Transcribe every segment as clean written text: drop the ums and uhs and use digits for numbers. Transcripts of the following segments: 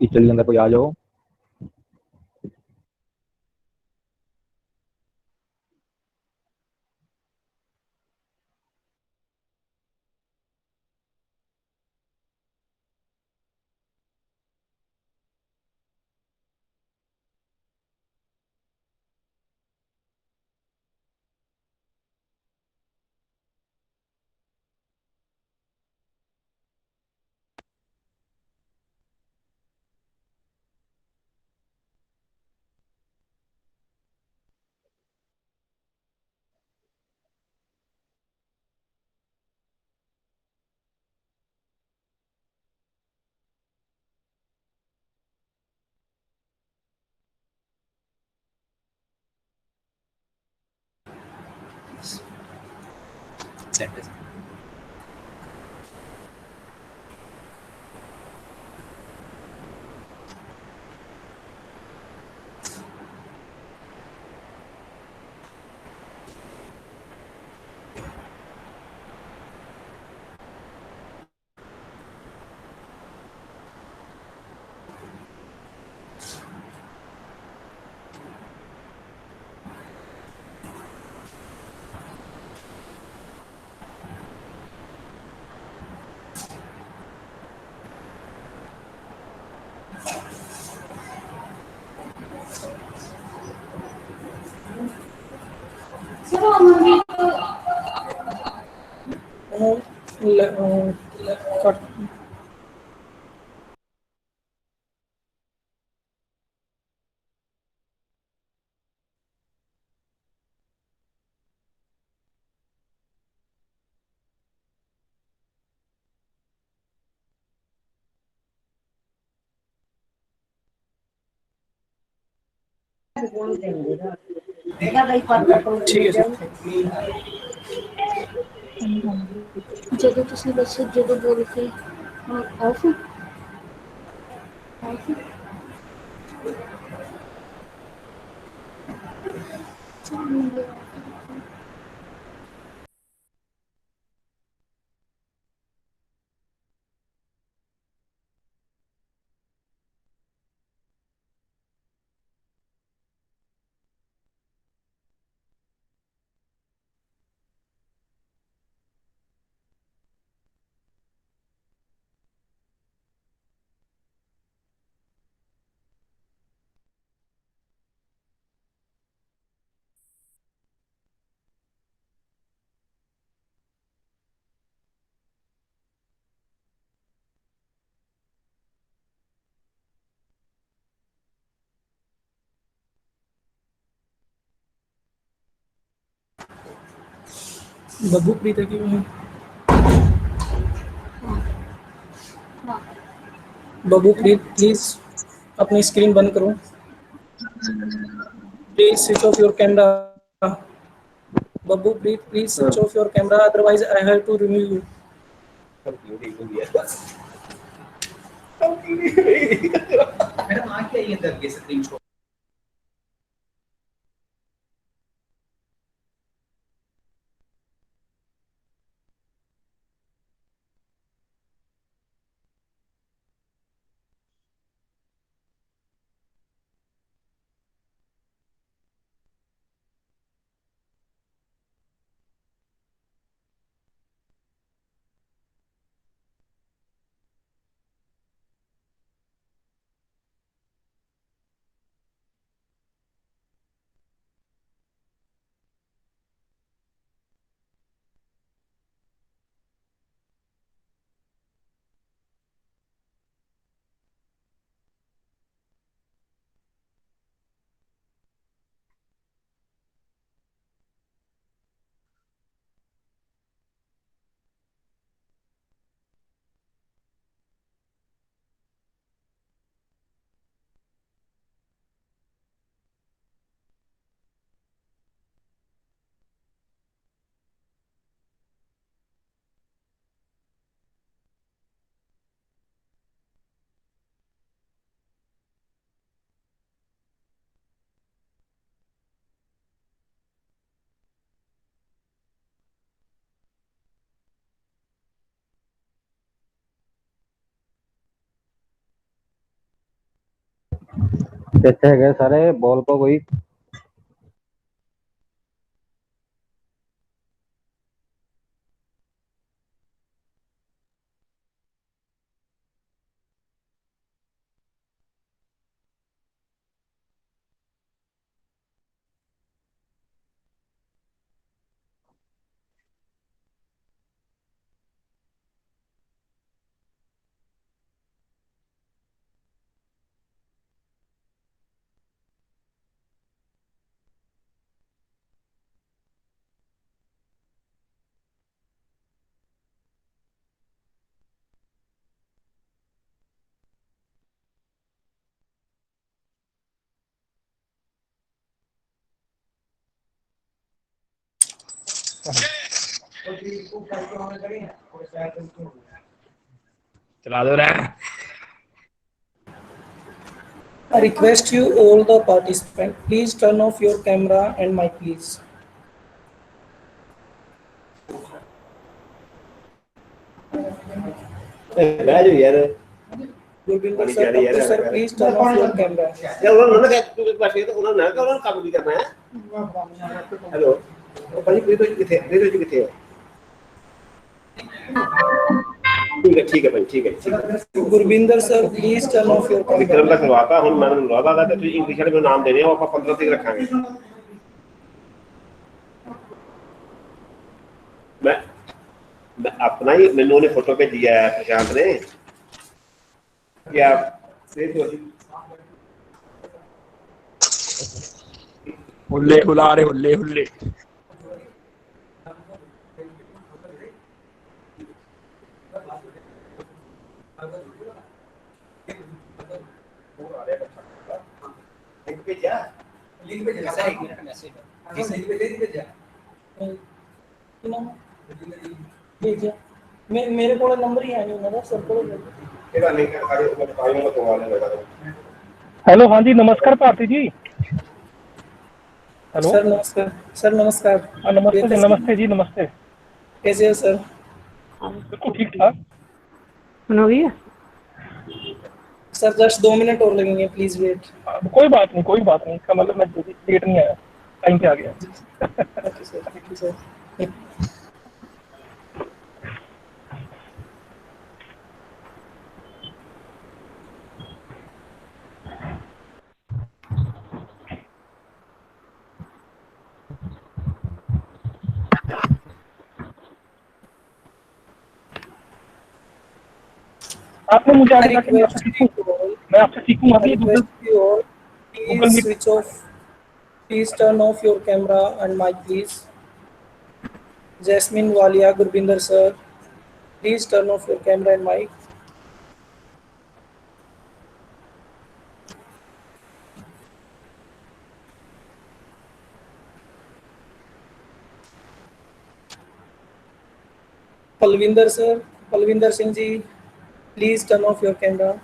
Italy अंदर कोई आ जाओ। ठीक है ਜਦੋਂ ਤੁਸੀਂ ਬਸ ਜਦੋਂ ਬੋਲ ਕੇ ਆਫ ਆਫ बब्बू प्रीत है कि हाँ बब्बू प्रीत प्लीज अपनी स्क्रीन बंद करो। Please switch off your camera. Babbu Preet please switch off your camera otherwise I have to remove you. कितने है सारे बॉल को कोई चला दो रे। I request you all the participants, please turn off your camera and mic, please. बैठ यार Gurbinder sir, Abdul sir, please turn off your camera. यार उन्होंने क्या बात तो उन्होंने क्या उन्होंने काम भी करना है हेलो भाई प्रीतो जी किथे है ठीक है भाई ठीक है Gurbinder sir, please turn off your Vikram का camera. करवाता हूं मैंने करवाता था तो इंग्लिश में नाम देने हैं वो आप 15 तक रखेंगे मैं अपना ही मैंने उन्हें फोटो भेजी है प्रशांत ने क्या हुल्ले हुला रहे हुल्ले हुल्ले। मेरे को नंबर ही है नहीं मेरा सर को। हेलो हाँ जी नमस्कार भारती जी हेलो सर नमस्कार सर नमस्कार। नमस्ते जी नमस्ते कैसे हो सर? बिल्कुल ठीक ठाक हो गई है सर जस्ट 2 मिनट और लगेंगे, प्लीज वेट। कोई बात नहीं इसका मतलब मैं लेट नहीं आया टाइम पे आ गया okay sir, thank you sir. आपने मुझे I आगे जाके request you all, मैं आपसे सीखूंगा I कि request you all, Google please Meet switch off, please turn off your camera and mic, please. Jasmine Walia, Gurbinder sir, please turn off your camera and mic. Palvinder sir, Palvinder Singh ji, please turn off your camera.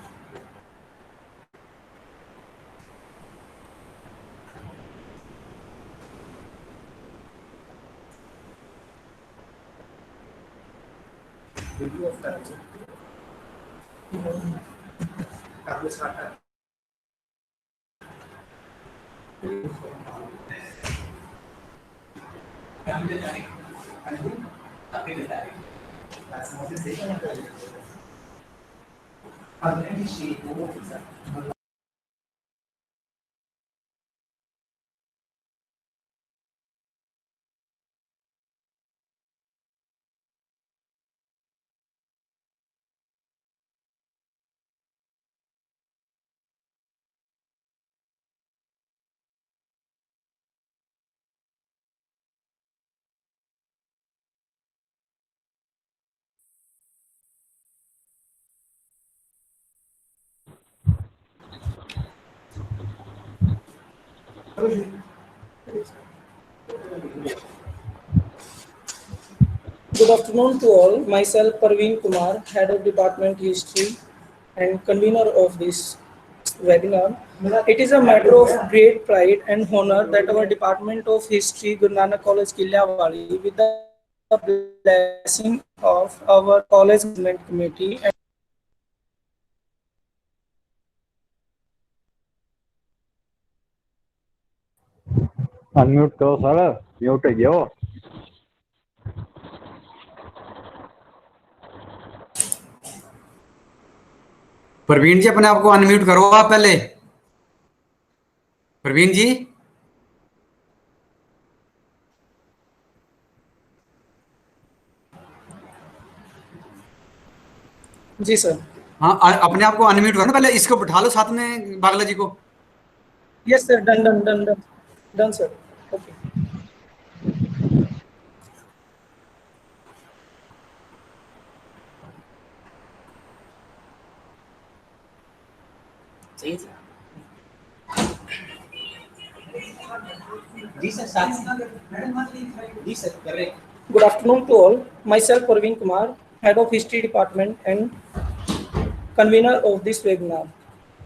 Good afternoon to all. Myself, Parveen Kumar, Head of Department History and convener of this webinar. It is a matter of great pride and honor that our Department of History, Guru Nanak College, Kilyawali, with the blessing of our college management committee and unmute करो sir, mute है जो। प्रवीण जी अपने आप को unmute करो आप पहले। प्रवीण जी जी sir. हाँ, अपने आप को अनम्यूट करो ना पहले, इसको बिठा लो साथ में बागला जी को। Yes sir, done done done done done sir. Okay. सही है जी सर, जी सर कर रहे हैं। Good afternoon to all. Myself Parveen Kumar, Head of History Department and convener of this webinar.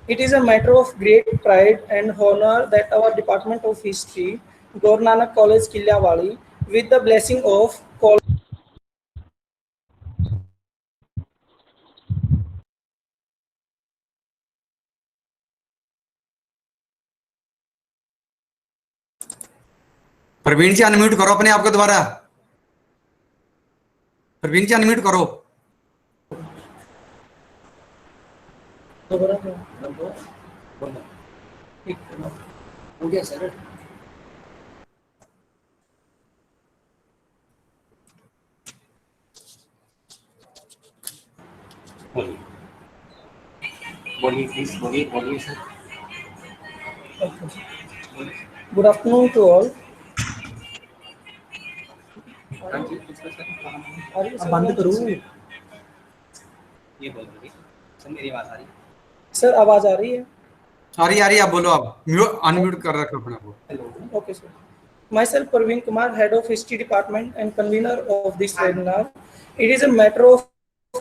It is a matter of great pride and honor that our Department of History, Gaur Nanak College Kilyawali, with the blessing of Praveen ji unmute करो अपने आप को दोबारा। Praveen ji unmute करो। हो गया sir. बोलिए please, बोलिए sir. Good afternoon to all. हाँ जी सर, अब बंद करूँ? ये बोल दीजिए सर, मेरी बात आ रही है? सर आवाज आ रही है? आ रही आप बोलो। आप अनम्यूट कर रखो अपने को। Hello. Okay, sir. Myself, Parveen Kumar, Head of History Department and convener of this webinar. It is a matter of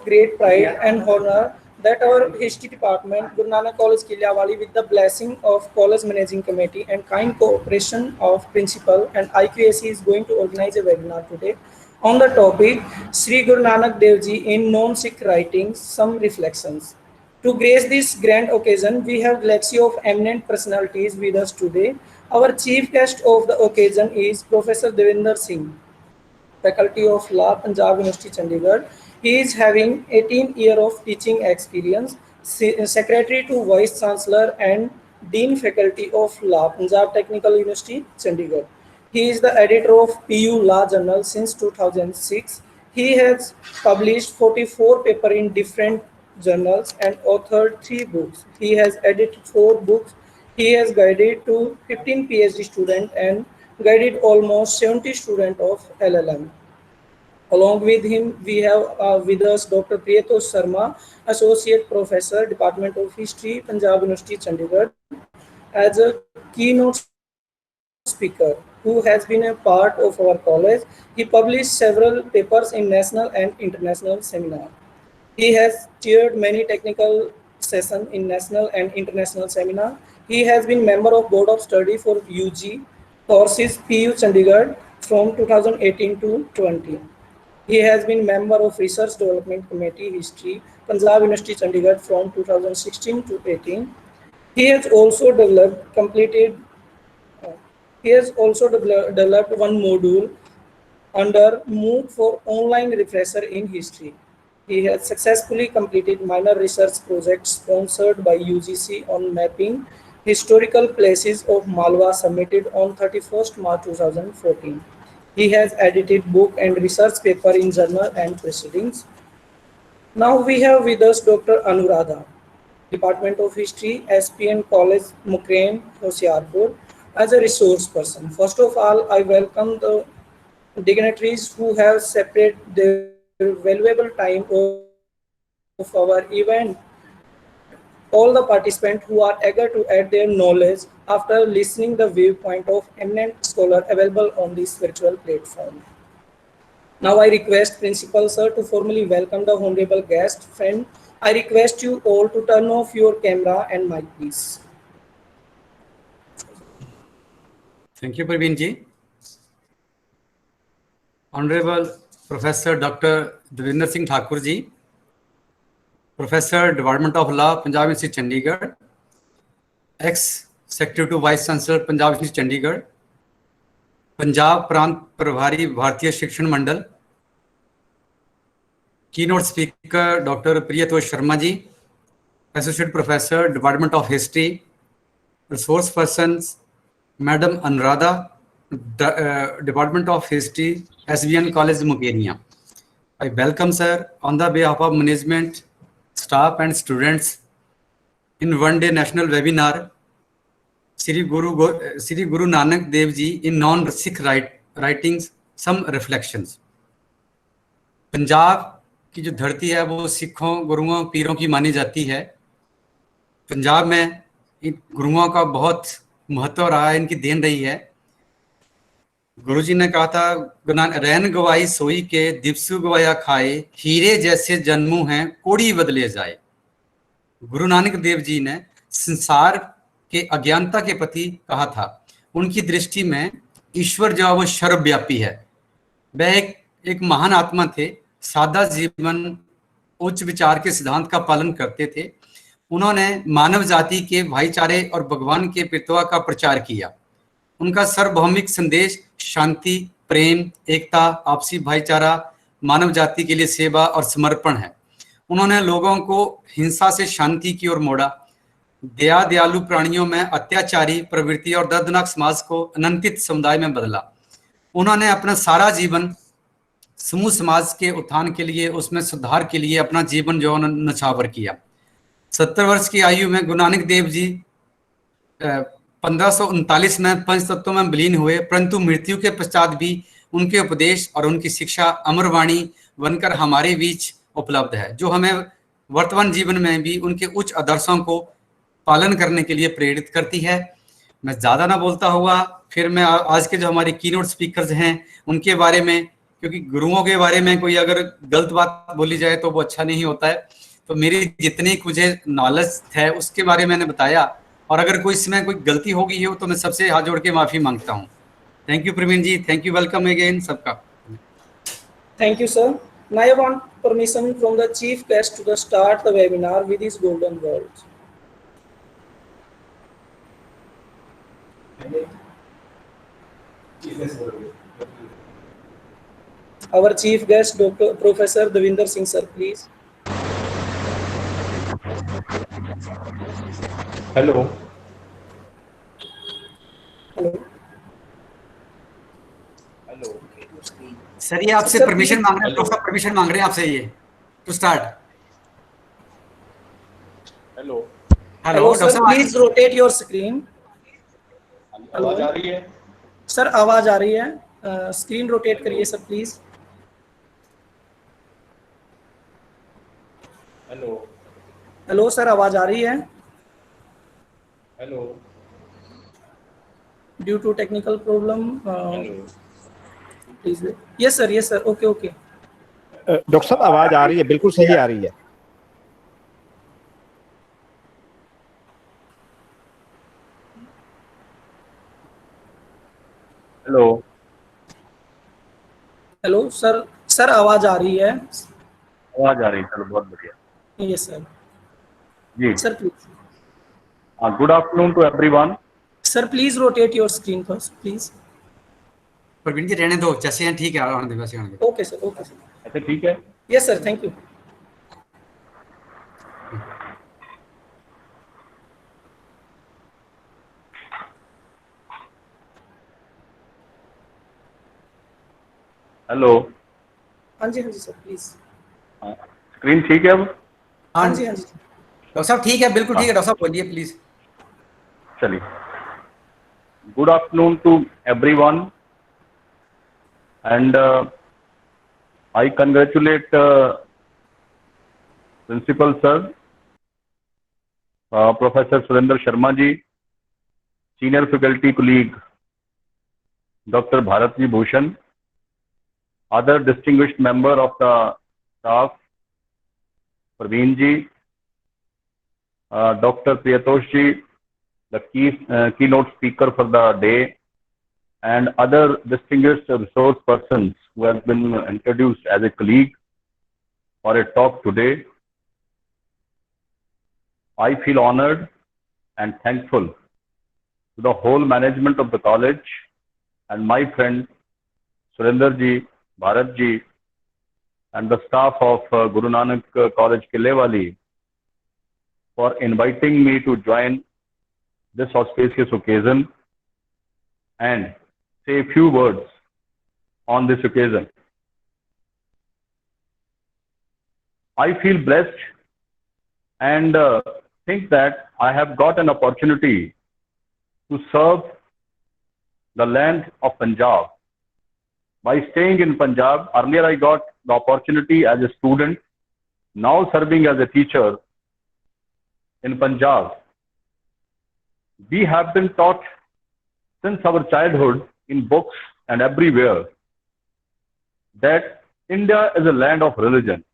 great pride and honor that our History Department, Guru Nanak College Kilyawali, with the blessing of College Managing Committee and kind cooperation of Principal and IQAC, is going to organize a webinar today on the topic Sri Guru Nanak Dev Ji in Non-Sikh Writings, Some Reflections. To grace this grand occasion, we have galaxy of eminent personalities with us today. Our chief guest of the occasion is Professor Devinder Singh, Faculty of Law, Punjab University, Chandigarh. He is having 18 years of teaching experience, Secretary to Vice Chancellor and Dean Faculty of Law, Punjab Technical University, Chandigarh. He is the editor of PU Law Journal since 2006. He has published 44 papers in different journals and authored 3 books. He has edited 4 books. He has guided to 15 PhD students and guided almost 70 students of LLM. Along with him, we have with us Dr. Priyatosh Sharma, Associate Professor, Department of History, Punjab University, Chandigarh, as a keynote speaker who has been a part of our college. He published several papers in national and international seminars. He has chaired many technical sessions in national and international seminar. He has been member of Board of Study for UG courses PU Chandigarh from 2018 to 20. He has been member of Research Development Committee History, Punjab University Chandigarh from 2016 to 18. He has also developed one module under MOOC for online refresher in history. He has successfully completed minor research projects sponsored by UGC on mapping historical places of Malwa submitted on 31st March 2014. He has edited book and research paper in journal and proceedings. Now we have with us Dr. Anuradha, Department of History, SPN College, Mukrane, Hoshiarpur, as a resource person. First of all, I welcome the dignitaries who have separated their valuable time of our event. All the participants who are eager to add their knowledge after listening the viewpoint of eminent scholar available on this virtual platform. Now I request Principal Sir to formally welcome the honorable guest. Friend, I request you all to turn off your camera and mic, please. Thank you, Praveen ji. Honorable Professor Dr. Devinder Singh Thakur ji, Professor, Department of Law, Punjab University, Chandigarh, ex-Secretary to Vice Chancellor, Punjab University, Chandigarh, Punjab प्रांत प्रभारी Bharatiya Shikshan Mandal, keynote speaker doctor Priyatosh Sharma ji, associate professor department of history, resource persons madam Anuradha, department of history, SBN college Mukerian. I welcome sir on the behalf of management, staff and students in one day national webinar Sri Guru Nanak Dev Ji in non-Sikh writings, some reflections. Punjab की जो धरती है वो सिखों, गुरुओं, पीरों की मानी जाती है. पंजाब में इन गुरुओं का बहुत महत्व रहा है, इनकी देन रही है. गुरुजी ने कहा था, रैन गवाई सोई के दिवसु गवाया खाए, हीरे जैसे जन्मू हैं कोड़ी बदले जाए. गुरु नानक देव जी ने संसार के अज्ञानता के प्रति कहा था. उनकी दृष्टि में ईश्वर जो है वो सर्वव्यापी है. वह एक महान आत्मा थे, सादा जीवन, उच्च विचार के सिद्धांत का पालन करते थे. उन्होंने मानव जाति के भाईचारे और भगवान के पितवा का प्रचार किया. उनका सार्वभौमिक संदेश शांति, प्रेम, एकता, आपसी भाईचारा, मानव जाति के लिए सेवा और समर्पण है. उन्होंने लोगों को हिंसा से शांति की ओर मोड़ा. दया दयालु प्राणियों में अत्याचारी प्रवृत्ति और दर्दनाक समाज को अनंतित समुदाय में बदला. उन्होंने अपना सारा जीवन समूह समाज के उत्थान के लिए, उसमें सुधार के लिए अपना जीवन जो नछावर किया. 70 वर्ष की आयु में गुरु नानक देव जी 1539 में पंच तत्वों में विलीन हुए, परंतु मृत्यु के पश्चात भी उनके उपदेश और उनकी शिक्षा अमरवाणी बनकर हमारे बीच उपलब्ध है, जो हमें वर्तमान जीवन में भी उनके उच्च आदर्शों को पालन करने के लिए प्रेरित करती है. मैं ज़्यादा ना बोलता हुआ फिर मैं आज के जो हमारे कीनोट स्पीकर्स हैं उनके बारे में, क्योंकि गुरुओं के बारे में कोई अगर गलत बात बोली जाए तो वो अच्छा नहीं होता है. तो मेरी जितनी मुझे नॉलेज है उसके बारे में मैंने बताया, और अगर कोई इसमें कोई गलती हो गई हो तो मैं सबसे हाथ जोड़ के माफ़ी मांगता हूँ. Thank you Praveen ji, thank you, welcome again सबका. Thank you, sir. Now I want permission from the chief guest to start the webinar with his golden words. Our chief guest, Dr. Professor Devinder Singh, sir, please. Hello. Hello. Sir ये आपसे sir, permission मांग रहे हैं, doctor साहब permission मांग रहे हैं आपसे ये to start. Hello. Hello Hello, doctor sir. साहब. Please rotate your screen. आवाज आ रही है? सर आवाज आ रही है. स्क्रीन रोटेट करिए sir please. Hello. Hello sir, आवाज आ रही है. Hello. Due to technical problem please. Yes sir, okay okay. Doctor साहब आवाज आ रही है, बिल्कुल सही आ रही है. हेलो. हेलो सर आवाज आ रही है. आवाज आ रही है, चलो बहुत बढ़िया. Yes sir. जी sir please. Good afternoon to everyone. Sir please rotate your screen first please. Praveen ji रहने दो, जैसे हैं ठीक है, आने दो वैसे आने दो. Okay sir. अच्छा ठीक है. Yes sir, thank you. Hello. हाँ जी सर प्लीज. स्क्रीन ठीक है अब? हाँ जी. डॉक्टर साहब ठीक है, बिल्कुल ठीक है. डॉक्टर साहब बोलिए प्लीज. चलिए. Good afternoon to everyone and I congratulate principal sir professor Surendra Sharma ji, senior faculty colleague doctor Bharat ji Bhushan, other distinguished member of the staff, Praveen ji, Dr. Priyatosh ji, the keynote speaker for the day, and other distinguished resource persons who have been introduced as a colleague for a talk today. I feel honored and thankful to the whole management of the college and my friend Surinder ji, Bharat ji, and the staff of Guru Nanak College Killewali for inviting me to join this auspicious occasion and say a few words on this occasion. I feel blessed and think that I have got an opportunity to serve the land of Punjab. By staying in Punjab, earlier I got the opportunity as a student, now serving as a teacher in Punjab. We have been taught since our childhood in books and everywhere that India is a land of religion.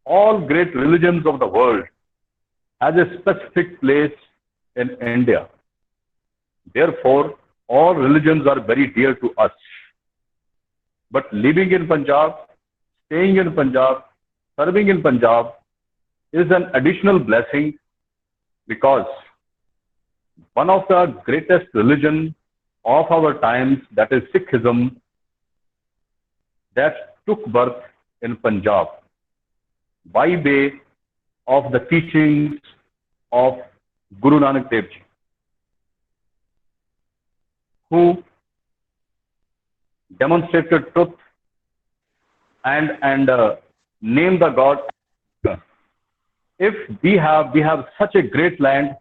All great religions of the world has a specific place in India. Therefore, all religions are very dear to us. But living in Punjab, staying in Punjab, serving in Punjab is an additional blessing because one of the greatest religion of our times, that is Sikhism, that took birth in Punjab by way of the teachings of Guru Nanak Dev Ji, who demonstrated truth and named the God. If we have such a great land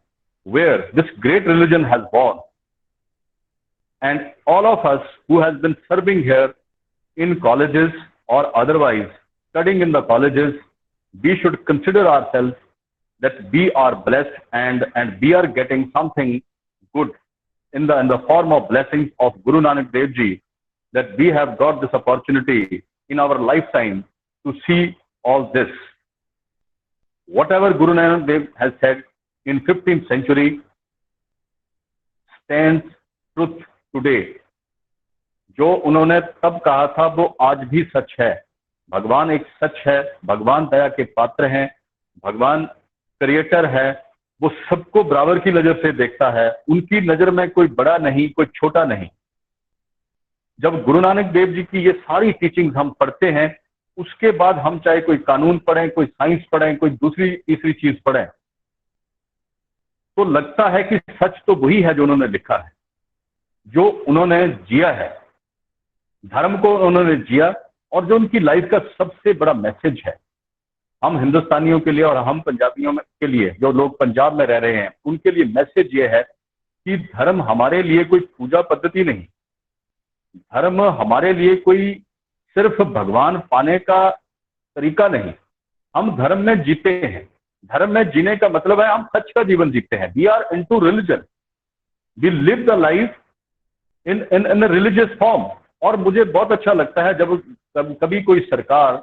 where this great religion has born, and all of us who has been serving here in colleges or otherwise studying in the colleges, we should consider ourselves that we are blessed and we are getting something good in the form of blessings of Guru Nanak Dev Ji, that we have got this opportunity in our lifetime to see all this. Whatever Guru Nanak Dev has said in 15th century stands truth today. जो उन्होंने तब कहा था वो आज भी सच है. भगवान एक सच है, भगवान दया के पात्र हैं, भगवान क्रिएटर है, वो सबको बराबर की नजर से देखता है. उनकी नजर में कोई बड़ा नहीं, कोई छोटा नहीं. जब गुरु नानक देव जी की ये सारी टीचिंग्स हम पढ़ते हैं, उसके बाद हम चाहे कोई कानून पढ़ें, कोई साइंस पढ़ें, कोई दूसरी तीसरी चीज पढ़ें, तो लगता है कि सच तो वही है जो उन्होंने लिखा है, जो उन्होंने जिया है, धर्म को उन्होंने जिया, और जो उनकी लाइफ का सबसे बड़ा मैसेज है हम हिंदुस्तानियों के लिए और हम पंजाबियों के लिए, जो लोग पंजाब में रह रहे हैं, उनके लिए मैसेज ये है कि धर्म हमारे लिए कोई पूजा पद्धति नहीं, धर्म हमारे लिए कोई सिर्फ भगवान पाने का तरीका नहीं. हम धर्म में जीते हैं. धर्म में जीने का मतलब है हम सच का जीवन जीते हैं. We are into religion, we live the life in religious form. और मुझे बहुत अच्छा लगता है जब कभी कोई सरकार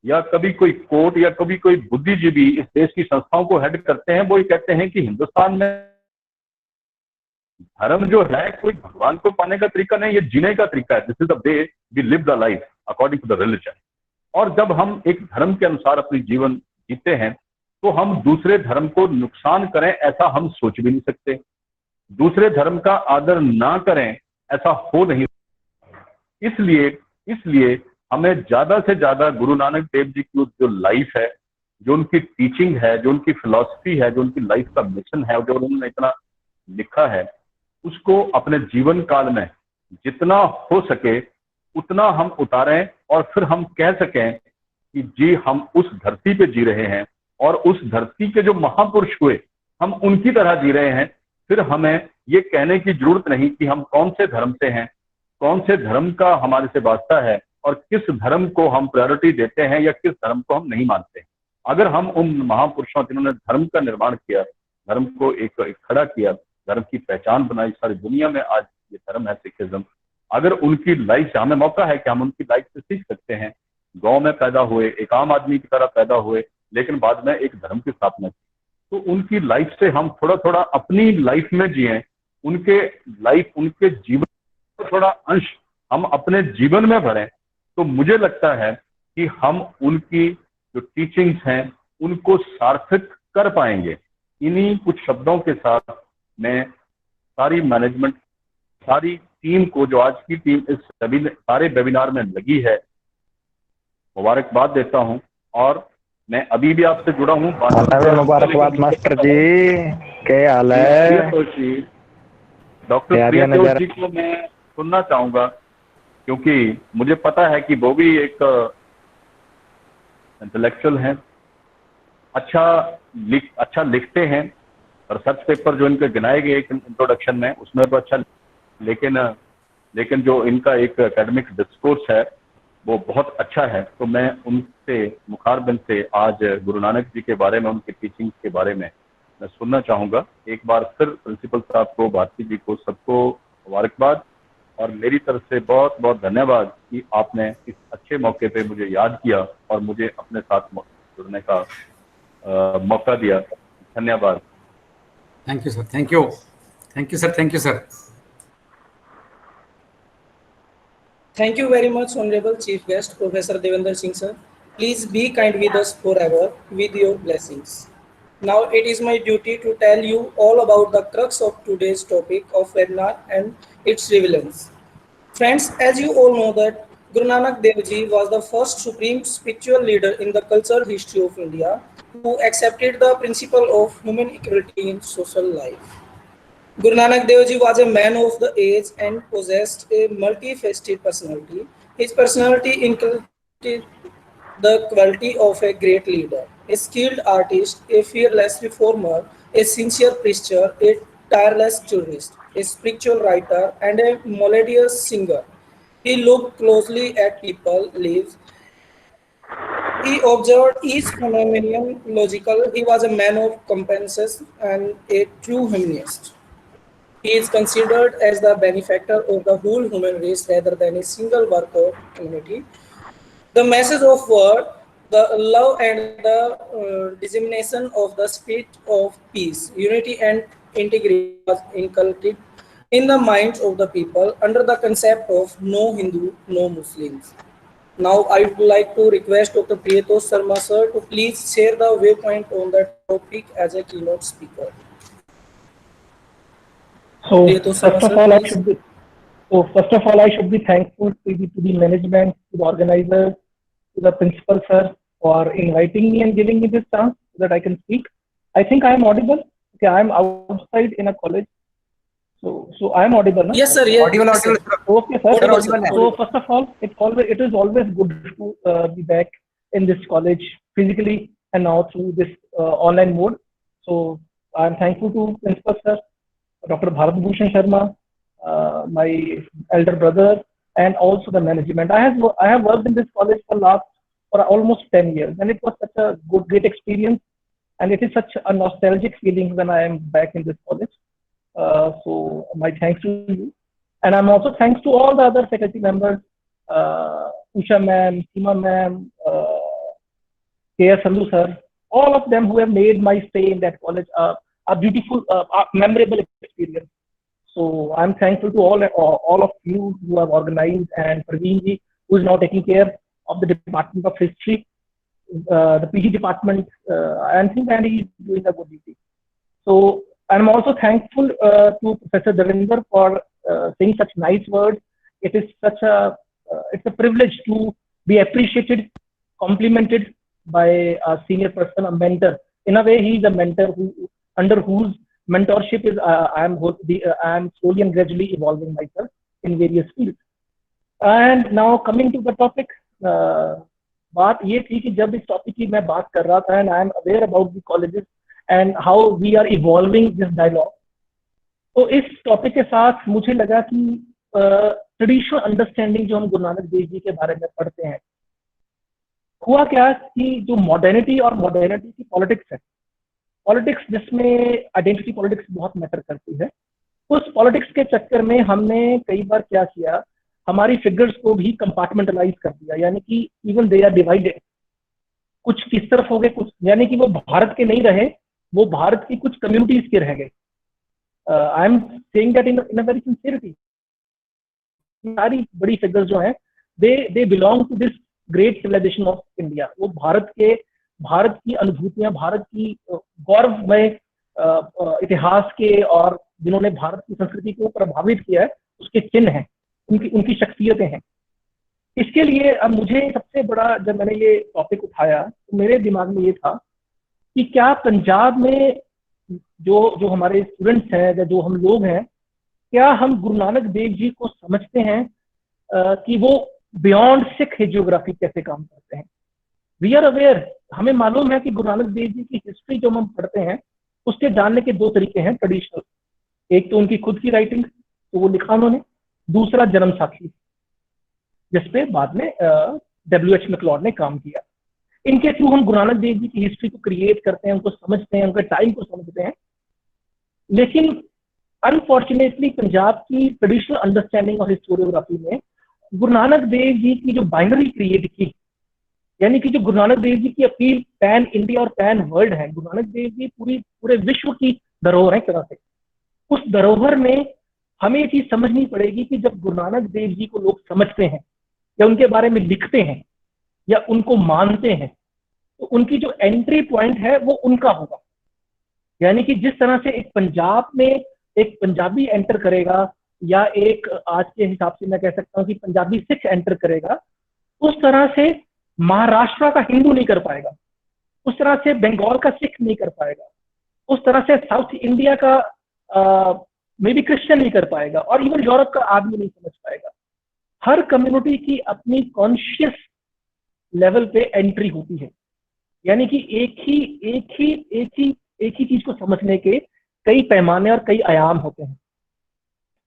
या कभी कोई कोर्ट या कभी कोई बुद्धिजीवी इस देश की संस्थाओं को हेड करते हैं, वो ये कहते हैं कि हिंदुस्तान में धर्म जो है कोई भगवान को पाने का तरीका नहीं, ये जीने का तरीका है. This is the way we live the life according to the religion. और जब हम एक धर्म के अनुसार अपनी जीवन जीते हैं, तो हम दूसरे धर्म को नुकसान करें ऐसा हम सोच भी नहीं सकते. दूसरे धर्म का आदर ना करें ऐसा हो नहीं. इसलिए हमें ज्यादा से ज्यादा गुरु नानक देव जी की जो लाइफ है, जो उनकी टीचिंग है, जो उनकी फिलॉसफी है, जो उनकी लाइफ का मिशन है, जो उन्होंने इतना लिखा है, उसको अपने जीवन काल में जितना हो सके उतना हम उतारें, और फिर हम कह सकें कि जी हम उस धरती पे जी रहे हैं और उस धरती के जो महापुरुष हुए हम उनकी तरह जी रहे हैं. फिर हमें ये कहने की जरूरत नहीं कि हम कौन से धर्म से हैं, कौन से धर्म का हमारे से वास्ता है और किस धर्म को हम प्रायोरिटी देते हैं या किस धर्म को हम नहीं मानते. अगर हम उन महापुरुषों जिन्होंने धर्म का निर्माण किया, धर्म को एक खड़ा किया, धर्म की पहचान बनाई सारी दुनिया में, आज ये धर्म है सिखिज्म, अगर उनकी लाइफ से हमें मौका है कि हम उनकी लाइफ से सीख सकते हैं. गांव में पैदा हुए, एक आम आदमी की तरह पैदा हुए, लेकिन बाद में एक धर्म की स्थापना की, तो उनकी लाइफ से हम थोड़ा थोड़ा अपनी लाइफ में जिए, उनके जीवन का थोड़ा अंश हम अपने जीवन में भरें, तो मुझे लगता है कि हम उनकी जो टीचिंग्स हैं उनको सार्थक कर पाएंगे. इन्हीं कुछ शब्दों के साथ मैं सारी मैनेजमेंट, सारी टीम को, जो आज की टीम इस सारे वेबिनार में लगी है, मुबारकबाद देता हूं। और मैं अभी भी आपसे जुड़ा हूं। मुबारकबाद मास्टर जी, क्या हाल है? डॉक्टर प्रियतोष जी को मैं सुनना चाहूंगा, क्योंकि मुझे पता है कि वो भी एक इंटेलेक्चुअल हैं, अच्छा लिखते हैं। रिसर्च पेपर जो इनके गिनाए गए एक इंट्रोडक्शन में, उसमें तो अच्छा, लेकिन जो इनका एक एकेडमिक डिस्कोर्स है वो बहुत अच्छा है। तो मैं उनसे मुखारबिन से आज गुरु नानक जी के बारे में, उनकी टीचिंग के बारे में मैं सुनना चाहूँगा। एक बार फिर प्रिंसिपल साहब को, भारती जी को, सबको मुबारकबाद और मेरी तरफ से बहुत बहुत धन्यवाद कि आपने इस अच्छे मौके पे मुझे याद किया और मुझे अपने साथ जुड़ने का मौका दिया। धन्यवाद। Thank you sir, thank you sir, thank you sir. Thank you very much, Honorable Chief Guest, Professor Devendra Singh sir. Please be kind with us forever with your blessings. Now it is my duty to tell you all about the crux of today's topic of webinar and its relevance. Friends, as you all know that Guru Nanak Dev Ji was the first supreme spiritual leader in the cultural history of India who accepted the principle of human equality in social life. Guru Nanak Dev Ji was a man of the age and possessed a multifaceted personality. His personality included the quality of a great leader, a skilled artist, a fearless reformer, a sincere preacher, a tireless jurist, a spiritual writer, and a melodious singer. He looked closely at people's lives. He observed each phenomenon logical. He was a man of compassion and a true humanist. He is considered as the benefactor of the whole human race rather than a single work or community. The message of word, the love and the dissemination of the spirit of peace, unity and integrity was inculcated in the minds of the people under the concept of no Hindu, no Muslims. Now I would like to request Dr. Priyatosh Sharma sir to please share the viewpoint on the topic as a keynote speaker. So first of all, I should be thankful to the management, to the organizers, to the principal sir for inviting me and giving me this chance so that I can speak. I think I am audible. Okay, I am outside in a college, so I am audible. No? Yes, sir. Yes. Audible. Okay, sir. Audible, sir. So first of all, it is always good to be back in this college physically and now through this online mode. So I am thankful to principal sir, Dr. Bharat Bhushan Sharma, my elder brother, and also the management. I have worked in this college for almost 10 years, and it was such a great experience, and it is such a nostalgic feeling when I am back in this college. So my thanks to you, and I'm also thanks to all the other faculty members, Usha ma'am, Seema ma'am, K.S. Sandhu sir, all of them who have made my stay in that college a beautiful, memorable experience. So I'm thankful to all of you who have organized, and Praveen ji, who is now taking care of the Department of History, the PG department, and think that he is doing a good duty. So I'm also thankful to Professor Devendra for saying such nice words. It is it's a privilege to be appreciated, complimented by a senior person, a mentor. In a way, he is a mentor under whose mentorship is I am slowly and gradually evolving myself in various fields. And now coming to the topic, बात ये थी कि जब इस topic की मैं बात कर रहा था, and I am aware about the colleges and how we are evolving this dialogue. तो इस टॉपिक के साथ मुझे लगा कि ट्रेडिशनल अंडरस्टैंडिंग जो हम गुरु नानक देव जी के बारे में पढ़ते हैं, हुआ क्या कि जो मॉडर्निटी और मॉडर्निटी की पॉलिटिक्स है, पॉलिटिक्स जिसमें आइडेंटिटी पॉलिटिक्स बहुत मैटर करती है, उस पॉलिटिक्स के चक्कर में हमने कई बार क्या किया, हमारी फिगर्स को भी कंपार्टमेंटलाइज कर दिया, यानी कि इवन दे आर डिवाइडेड, कुछ किस तरफ हो गए, कुछ यानी कि वो भारत के नहीं रहे, वो भारत की कुछ कम्युनिटीज के रह गए। I am saying that in a very sincerity. सारी बड़ी फिगर्स जो हैं they belong to this great civilisation of India. वो भारत की अनुभूतियां, भारत की गौरवमय इतिहास के, और जिन्होंने भारत की संस्कृति को प्रभावित किया है, उसके चिन्ह हैं, उनकी उनकी शख्सियतें हैं। इसके लिए अब मुझे सबसे बड़ा, जब मैंने ये टॉपिक उठाया तो मेरे दिमाग में ये था कि क्या पंजाब में जो हमारे स्टूडेंट्स हैं या जो हम लोग हैं, क्या हम गुरु नानक देव जी को समझते हैं कि वो बियॉन्ड सिख हेजियोग्राफी कैसे काम करते हैं। वी आर अवेयर, हमें मालूम है कि गुरु नानक देव जी की हिस्ट्री जो हम पढ़ते हैं उसके जानने के दो तरीके हैं ट्रेडिशनल। एक तो उनकी खुद की राइटिंग, तो वो लिखा उन्होंने, दूसरा जन्म साखी, जिसपे बाद में W.H. मैक्लॉड ने काम किया। इनके थ्रू हम गुरु नानक देव जी की हिस्ट्री को क्रिएट करते हैं, उनको समझते हैं, उनके टाइम को समझते हैं। लेकिन अनफॉर्चुनेटली पंजाब की ट्रेडिशनल अंडरस्टैंडिंग और हिस्टोरियोग्राफी में गुरु नानक देव जी की जो बाइनरी क्रिएट की, यानी कि जो गुरु नानक देव जी की अपील पैन इंडिया और पैन वर्ल्ड है, गुरु नानक देव जी पूरे विश्व की धरोहर है एक तरह से। उस धरोहर में हमें ये चीज समझनी पड़ेगी कि जब गुरु नानक देव जी को लोग समझते हैं या उनके बारे में लिखते हैं या उनको मानते हैं, तो उनकी जो एंट्री पॉइंट है वो उनका होगा। यानी कि जिस तरह से एक पंजाब में एक पंजाबी एंटर करेगा, या एक आज के हिसाब से मैं कह सकता हूँ कि पंजाबी सिख एंटर करेगा, उस तरह से महाराष्ट्र का हिंदू नहीं कर पाएगा, उस तरह से बंगाल का सिख नहीं कर पाएगा, उस तरह से साउथ इंडिया का मे बी क्रिश्चियन नहीं कर पाएगा, और इवन यूरोप का आदमी नहीं समझ पाएगा। हर कम्युनिटी की अपनी कॉन्शियस लेवल पे एंट्री होती है, यानी कि एक ही चीज को समझने के कई पैमाने और कई आयाम होते हैं।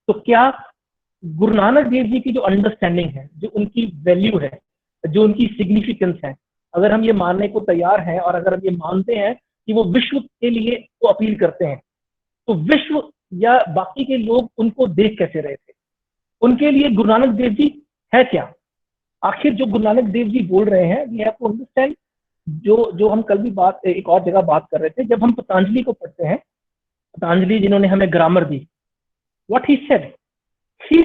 तो क्या गुरु नानक देव जी की जो अंडरस्टैंडिंग है, जो उनकी वैल्यू है, जो उनकी सिग्निफिकेंस है, अगर हम ये मानने को तैयार हैं और अगर हम ये मानते हैं कि वो विश्व के लिए वो अपील करते हैं, तो विश्व या बाकी के लोग उनको देख कैसे रहे थे, उनके लिए गुरु नानक देव जी है क्या? आखिर जो गुरु नानक देव जी बोल रहे हैं, वी हैव टू अंडरस्टैंड। जो हम कल भी बात एक और जगह बात कर रहे थे, जब हम पतंजलि को पढ़ते हैं, पतंजलि जिन्होंने हमें grammar the, what he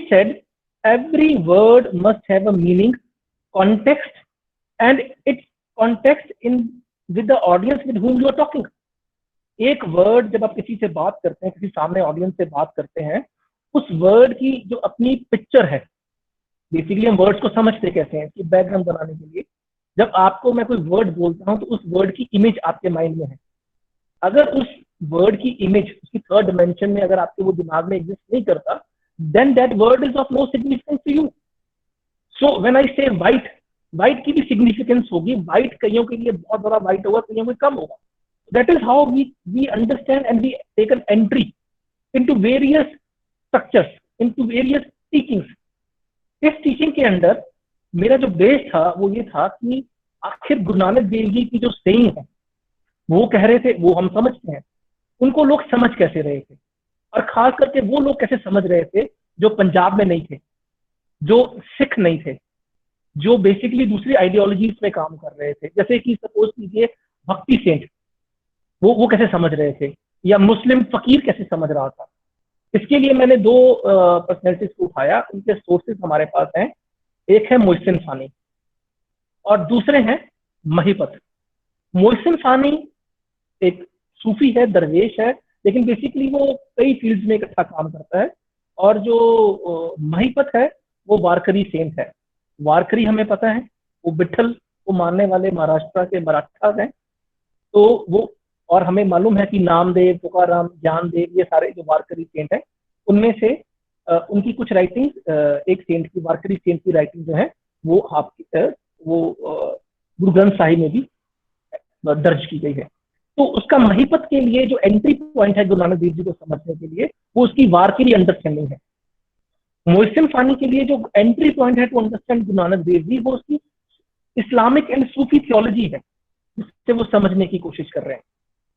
said every word must have a meaning, context, and its context in with the audience with whom you are talking. एक वर्ड जब आप किसी से बात करते हैं, किसी सामने ऑडियंस से बात करते हैं, उस वर्ड की जो अपनी पिक्चर है, बेसिकली हम वर्ड्स को समझते कैसे हैं, कि बैकग्राउंड बनाने के लिए जब आपको मैं कोई वर्ड बोलता हूं तो उस वर्ड की इमेज आपके माइंड में है। अगर उस वर्ड की इमेज उसकी थर्ड डिमेंशन में अगर आपके वो दिमाग में एग्जिस्ट नहीं करता, then that word is of no significance to you. So when I say white, white की भी significance होगी, white कईयों के लिए बहुत बड़ा white होगा, कईयों में कम होगा। That is how we understand and we take an entry into various structures, into various teachings. इस टीचिंग के अंदर मेरा जो बेस था वो ये था कि आखिर गुरु नानक देव जी की जो सेइंग है, वो कह रहे थे, वो हम समझते हैं, उनको लोग समझ कैसे रहे थे, और खास करके वो लोग कैसे समझ रहे थे जो पंजाब में नहीं थे, जो सिख नहीं थे, जो बेसिकली दूसरी आइडियोलॉजीज में काम कर रहे थे। जैसे कि सपोज कीजिए भक्ति सेंट, वो कैसे समझ रहे थे, या मुस्लिम फकीर कैसे समझ रहा था। इसके लिए मैंने दो पर्सनैलिटीज को उठाया, उनके सोर्सेज हमारे पास हैं। एक है मोहसिन सानी और दूसरे हैं महिपत। मोहसिन सानी एक सूफी है, दरवेश है, लेकिन बेसिकली वो कई फील्ड्स में इकट्ठा काम करता है। और जो महिपत है वो वारकरी सेंट है। वारकरी हमें पता है वो विठल को मानने वाले महाराष्ट्र के मराठास हैं। तो वो, और हमें मालूम है कि नामदेव, तुकाराम, ज्ञानदेव, ये सारे जो वारकरी सेंट हैं, उनमें से उनकी कुछ राइटिंग, एक सेंट की, वारकरी सेंट की राइटिंग जो है वो आपकी गुरु ग्रंथ साहिब में भी दर्ज की गई है। तो उसका महिपत के लिए जो एंट्री पॉइंट है गुरु नानक देव जी को समझने के लिए, वो उसकी वारकरी अंडरस्टैंडिंग है। मोहसिन सानी के लिए जो एंट्री पॉइंट है टू अंडरस्टैंड गुरु नानक देव जी, वो उसकी इस्लामिक एंड सूफी थियोलॉजी है, जिससे वो समझने की कोशिश कर रहे हैं।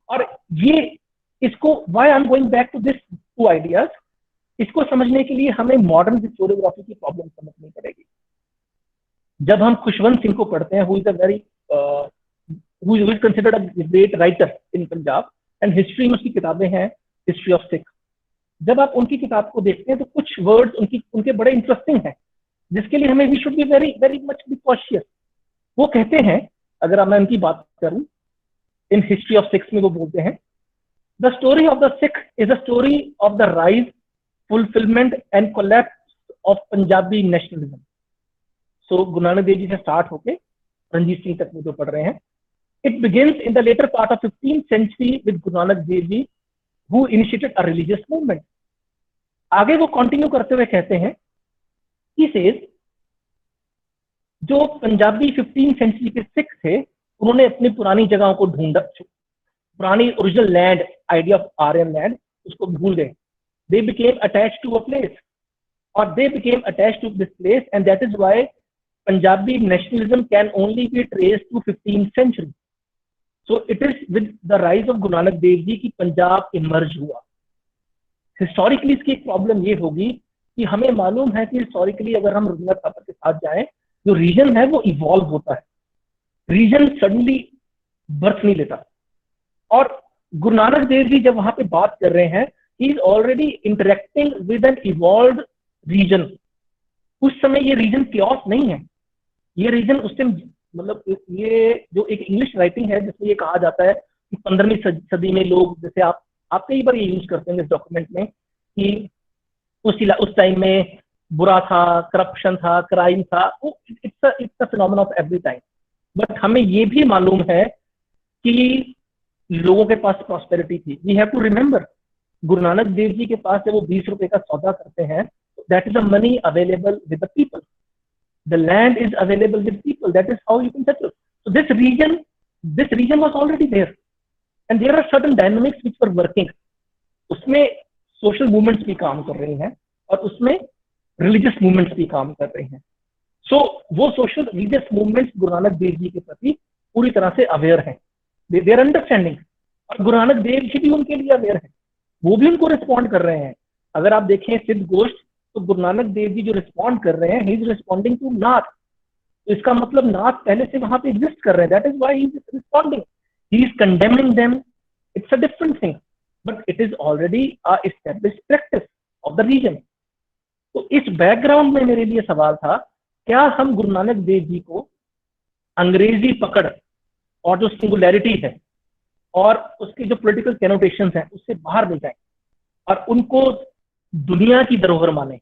और ये इसको, why I am going back to this two ideas, इसको समझने के लिए हमें मॉडर्न हिस्टोरियोग्राफी की प्रॉब्लम समझनी पड़ेगी। जब हम खुशवंत सिंह को पढ़ते हैं, who is a very who is considered a great writer in Punjab, and history में उसकी किताबें हैं, हिस्ट्री ऑफ सिख। जब आप उनकी किताब को देखते हैं तो कुछ वर्ड्स उनके बड़े इंटरेस्टिंग हैं, जिसके लिए हमें we should be very very much be cautious. वो कहते हैं, अगर मैं उनकी बात करूं, इन हिस्ट्री ऑफ सिक्स में वो बोलते हैं, the story of the Sikh is a story of the rise, fulfilment and collapse of Punjabi nationalism. So Guru Nanak Dev जी से स्टार्ट होके रणजीत सिंह तक वो जो पढ़ रहे हैं, it begins in the latter part of 15th century with Guru Nanak Dev ji who initiated a religious movement. आगे वो कंटिन्यू करते हुए कहते हैं, he says, जो पंजाबी 15th century के सिख थे उन्होंने अपनी पुरानी जगहों को ढूंढा, पुरानी original land, idea of Aryan land, उसको भूल गए। They became attached to a place, और they became attached to this place, and that is why Punjabi nationalism can only be traced to 15th century। So it is with the rise of Guru Nanak Dev जी की Punjab emerge हुआ। Historically इसकी एक problem ये होगी कि हमें मालूम है कि हिस्टोरिकली अगर हम रविंद्रनाथ थापर के साथ जाएं, जो रीजन है वो इवॉल्व होता है, रीजन सडनली बर्थ नहीं लेता। और गुरु नानक देव जी जब वहां पे बात कर रहे हैं, he is already interacting with an evolved region. उस समय ये रीजन क्लॉस नहीं है, ये रीजन उस टाइम, मतलब ये जो एक इंग्लिश राइटिंग है जिसमें ये कहा जाता है कि 15वीं सदी में लोग, जैसे आप कई बार ये यूज करते हैं इस डॉक्यूमेंट में, कि उस टाइम में बुरा था, करप्शन था, क्राइम था, it's a phenomena of every time. But हमें ये भी मालूम है कि लोगों के पास प्रॉस्पेरिटी थी। वी हैव टू रिमेंबर, गुरु नानक देव जी के पास जब वो 20 रुपए का सौदा करते हैं, that is a money available with the people, the land is available with people, that is how you can settle. So this region was already there, and there are certain dynamics which were working. उसमें social movements भी काम कर रही हैं और उसमें religious movements भी काम कर रही हैं। सो वो सोशल रिलीजियस मूवमेंट्स गुरु नानक देव जी के प्रति पूरी तरह से अवेयर हैं, दे आर अंडरस्टैंडिंग, और गुरु नानक देव जी भी उनके लिए अवेयर है, वो भी उनको रिस्पॉन्ड कर रहे हैं। अगर आप देखें सिद्ध गोष्ठ, तो गुरु नानक देव जी जो रिस्पॉन्ड कर रहे हैं, ही इज रिस्पॉन्डिंग टू नाथ। तो इसका मतलब नाथ पहले से वहां पे एग्जिस्ट कर रहे हैं, that is why he is responding. He is condemning them, it's a different thing, but it is already a established practice of the region. तो इस बैकग्राउंड में मेरे लिए सवाल था, क्या हम गुरु नानक देव जी को अंग्रेजी पकड़ और जो सिंगुलैरिटी है और उसके जो पॉलिटिकल कैनोटेशंस हैं उससे बाहर ले जाएं और उनको दुनिया की धरोहर माने।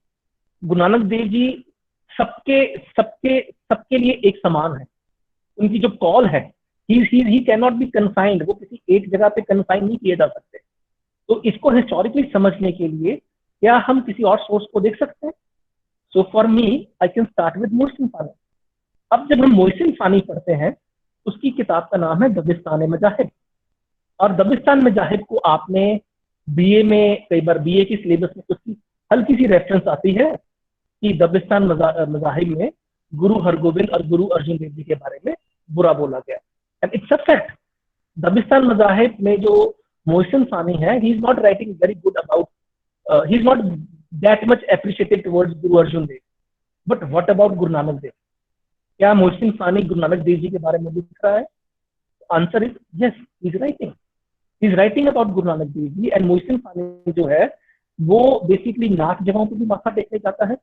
गुरु नानक देव जी सबके लिए एक समान है। उनकी जो कॉल है, he can not B confined, वो किसी एक जगह पे कन्फाइन नहीं किए जा सकते। तो इसको हिस्टोरिकली समझने के लिए क्या हम किसी और सोर्स को देख सकते हैं? सो for me I can start with Mohsin Fani. अब जब हम मोहसिन फानी पढ़ते हैं, उसकी किताब का नाम है दबिस्तान मजाहिब, और दबिस्तान मजाहिब को आपने बीए में, कई बार बीए की सिलेबस में उसकी हल्की सी रेफरेंस आती है कि दबिस्तान मजाहिब में गुरु हरगोबिंद और गुरु अर्जुन देव जी के बारे में बुरा बोला गया, एंड इट्स अ फैक्ट। दबिस्तान मजाहिब में जो मोहसिन फानी है, he is not writing very good about, he is not that much appreciated towards Guru Arjan Dev, but what about Guru Nanak Dev? क्या मोहसिन फानी गुरु नानक देव जी के बारे में लिख रहा है? Answer is yes, he is writing about Guru Nanak Dev ji. And Mohsin Fani जो है वो बेसिकली नाथ जगहों पर भी माथा टेकने जाता है,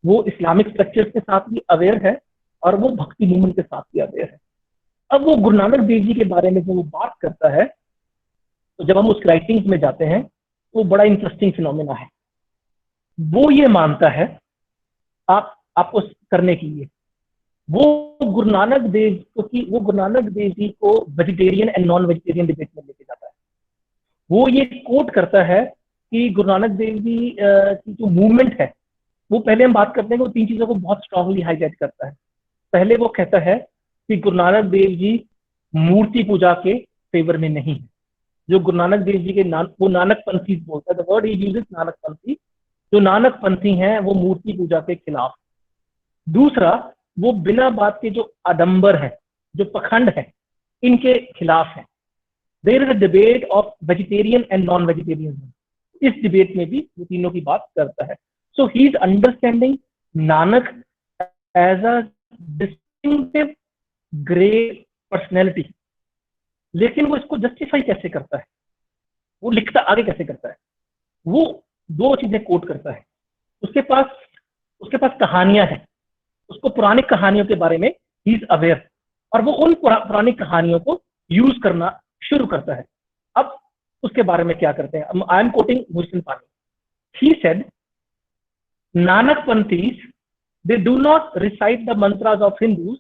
वो इस्लामिक स्ट्रक्चर्स के साथ भी अवेयर है और वो भक्ति मूवमेंट के साथ भी अवेयर है। अब वो गुरु नानक देव जी के बारे में जब वो बात करता है, तो जब हम उस राइटिंग्स में जाते हैं, वो बड़ा इंटरेस्टिंग फिनोमेना है। वो ये मानता है आपको करने के लिए, वो गुरु नानक देव जी को vegetarian and non vegetarian debate में लेके जाता है। वो ये कोट करता है कि गुरु नानक देव जी की जो मूवमेंट है, वो पहले हम बात करते हैं कि वो 3 चीजों को बहुत स्ट्रांगली हाईलाइट करता है। पहले वो कहता है कि गुरु नानक देव जी मूर्ति पूजा के फेवर में नहीं है। जो गुरु नानक देव जी के वो नानक पंथी बोलता है, the word he uses Nanak Panthi, जो नानक पंथी हैं वो मूर्ति पूजा के खिलाफ। दूसरा, वो बिना बात के जो आडंबर है, जो पखंड है, इनके खिलाफ है। There is a debate of vegetarian and non vegetarian. इस डिबेट में भी वो तीनों की बात करता है। So he is understanding Nanak as a distinctive great personality. लेकिन वो इसको जस्टिफाई कैसे करता है, वो लिखता आगे कैसे करता है? वो 2 चीजें कोट करता है। उसके पास कहानियां हैं, उसको पुरानी कहानियों के बारे में ही इज अवेयर, और वो उन पुरानी कहानियों को यूज करना शुरू करता है। अब उसके बारे में क्या करते हैं? I am quoting Mohsin Fani. He said Nanakpanthis, they do not recite the mantras of Hindus,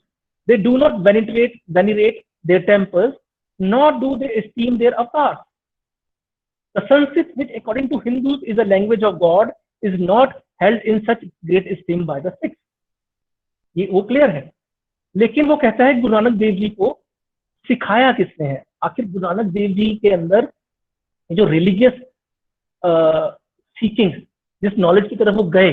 they do not venerate their temples, nor do they esteem their avatars. The Sanskrit, which according to Hindus is a language of God, is not held in such great esteem by the Sikhs. ये वो clear है. लेकिन वो कहता है गुरु नानक देव जी को सिखाया किसने है. आखिर गुरु नानक देव जी के अंदर जो रिलीजियस सीकिंग, जिस नॉलेज की तरफ वो गए,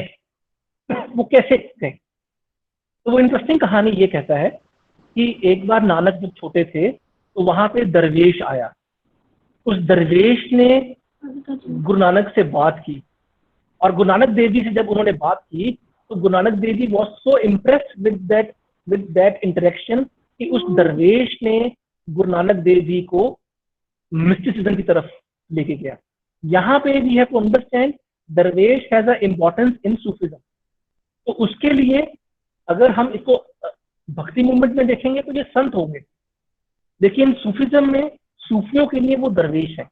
वो कैसे गए. तो वो इंटरेस्टिंग कहानी ये कहता है कि एक बार नानक जब छोटे थे तो वहां पे दरवेश आया. उस दरवेश ने गुरु नानक से बात की और गुरु नानक देव जी से जब उन्होंने बात की तो Guru Nanak Dev ji was so impressed with that interaction कि उस दरवेश ने गुरु नानक देव जी को मिस्टिसिज्म की तरफ लेके गया. यहाँ पे वी हैव टू अंडरस्टैंड दरवेश has a importance in Sufism. तो उसके लिए अगर हम इसको भक्ति मूवमेंट में देखेंगे तो ये संत होंगे, लेकिन सूफिज्म में सूफियों के लिए वो दरवेश है.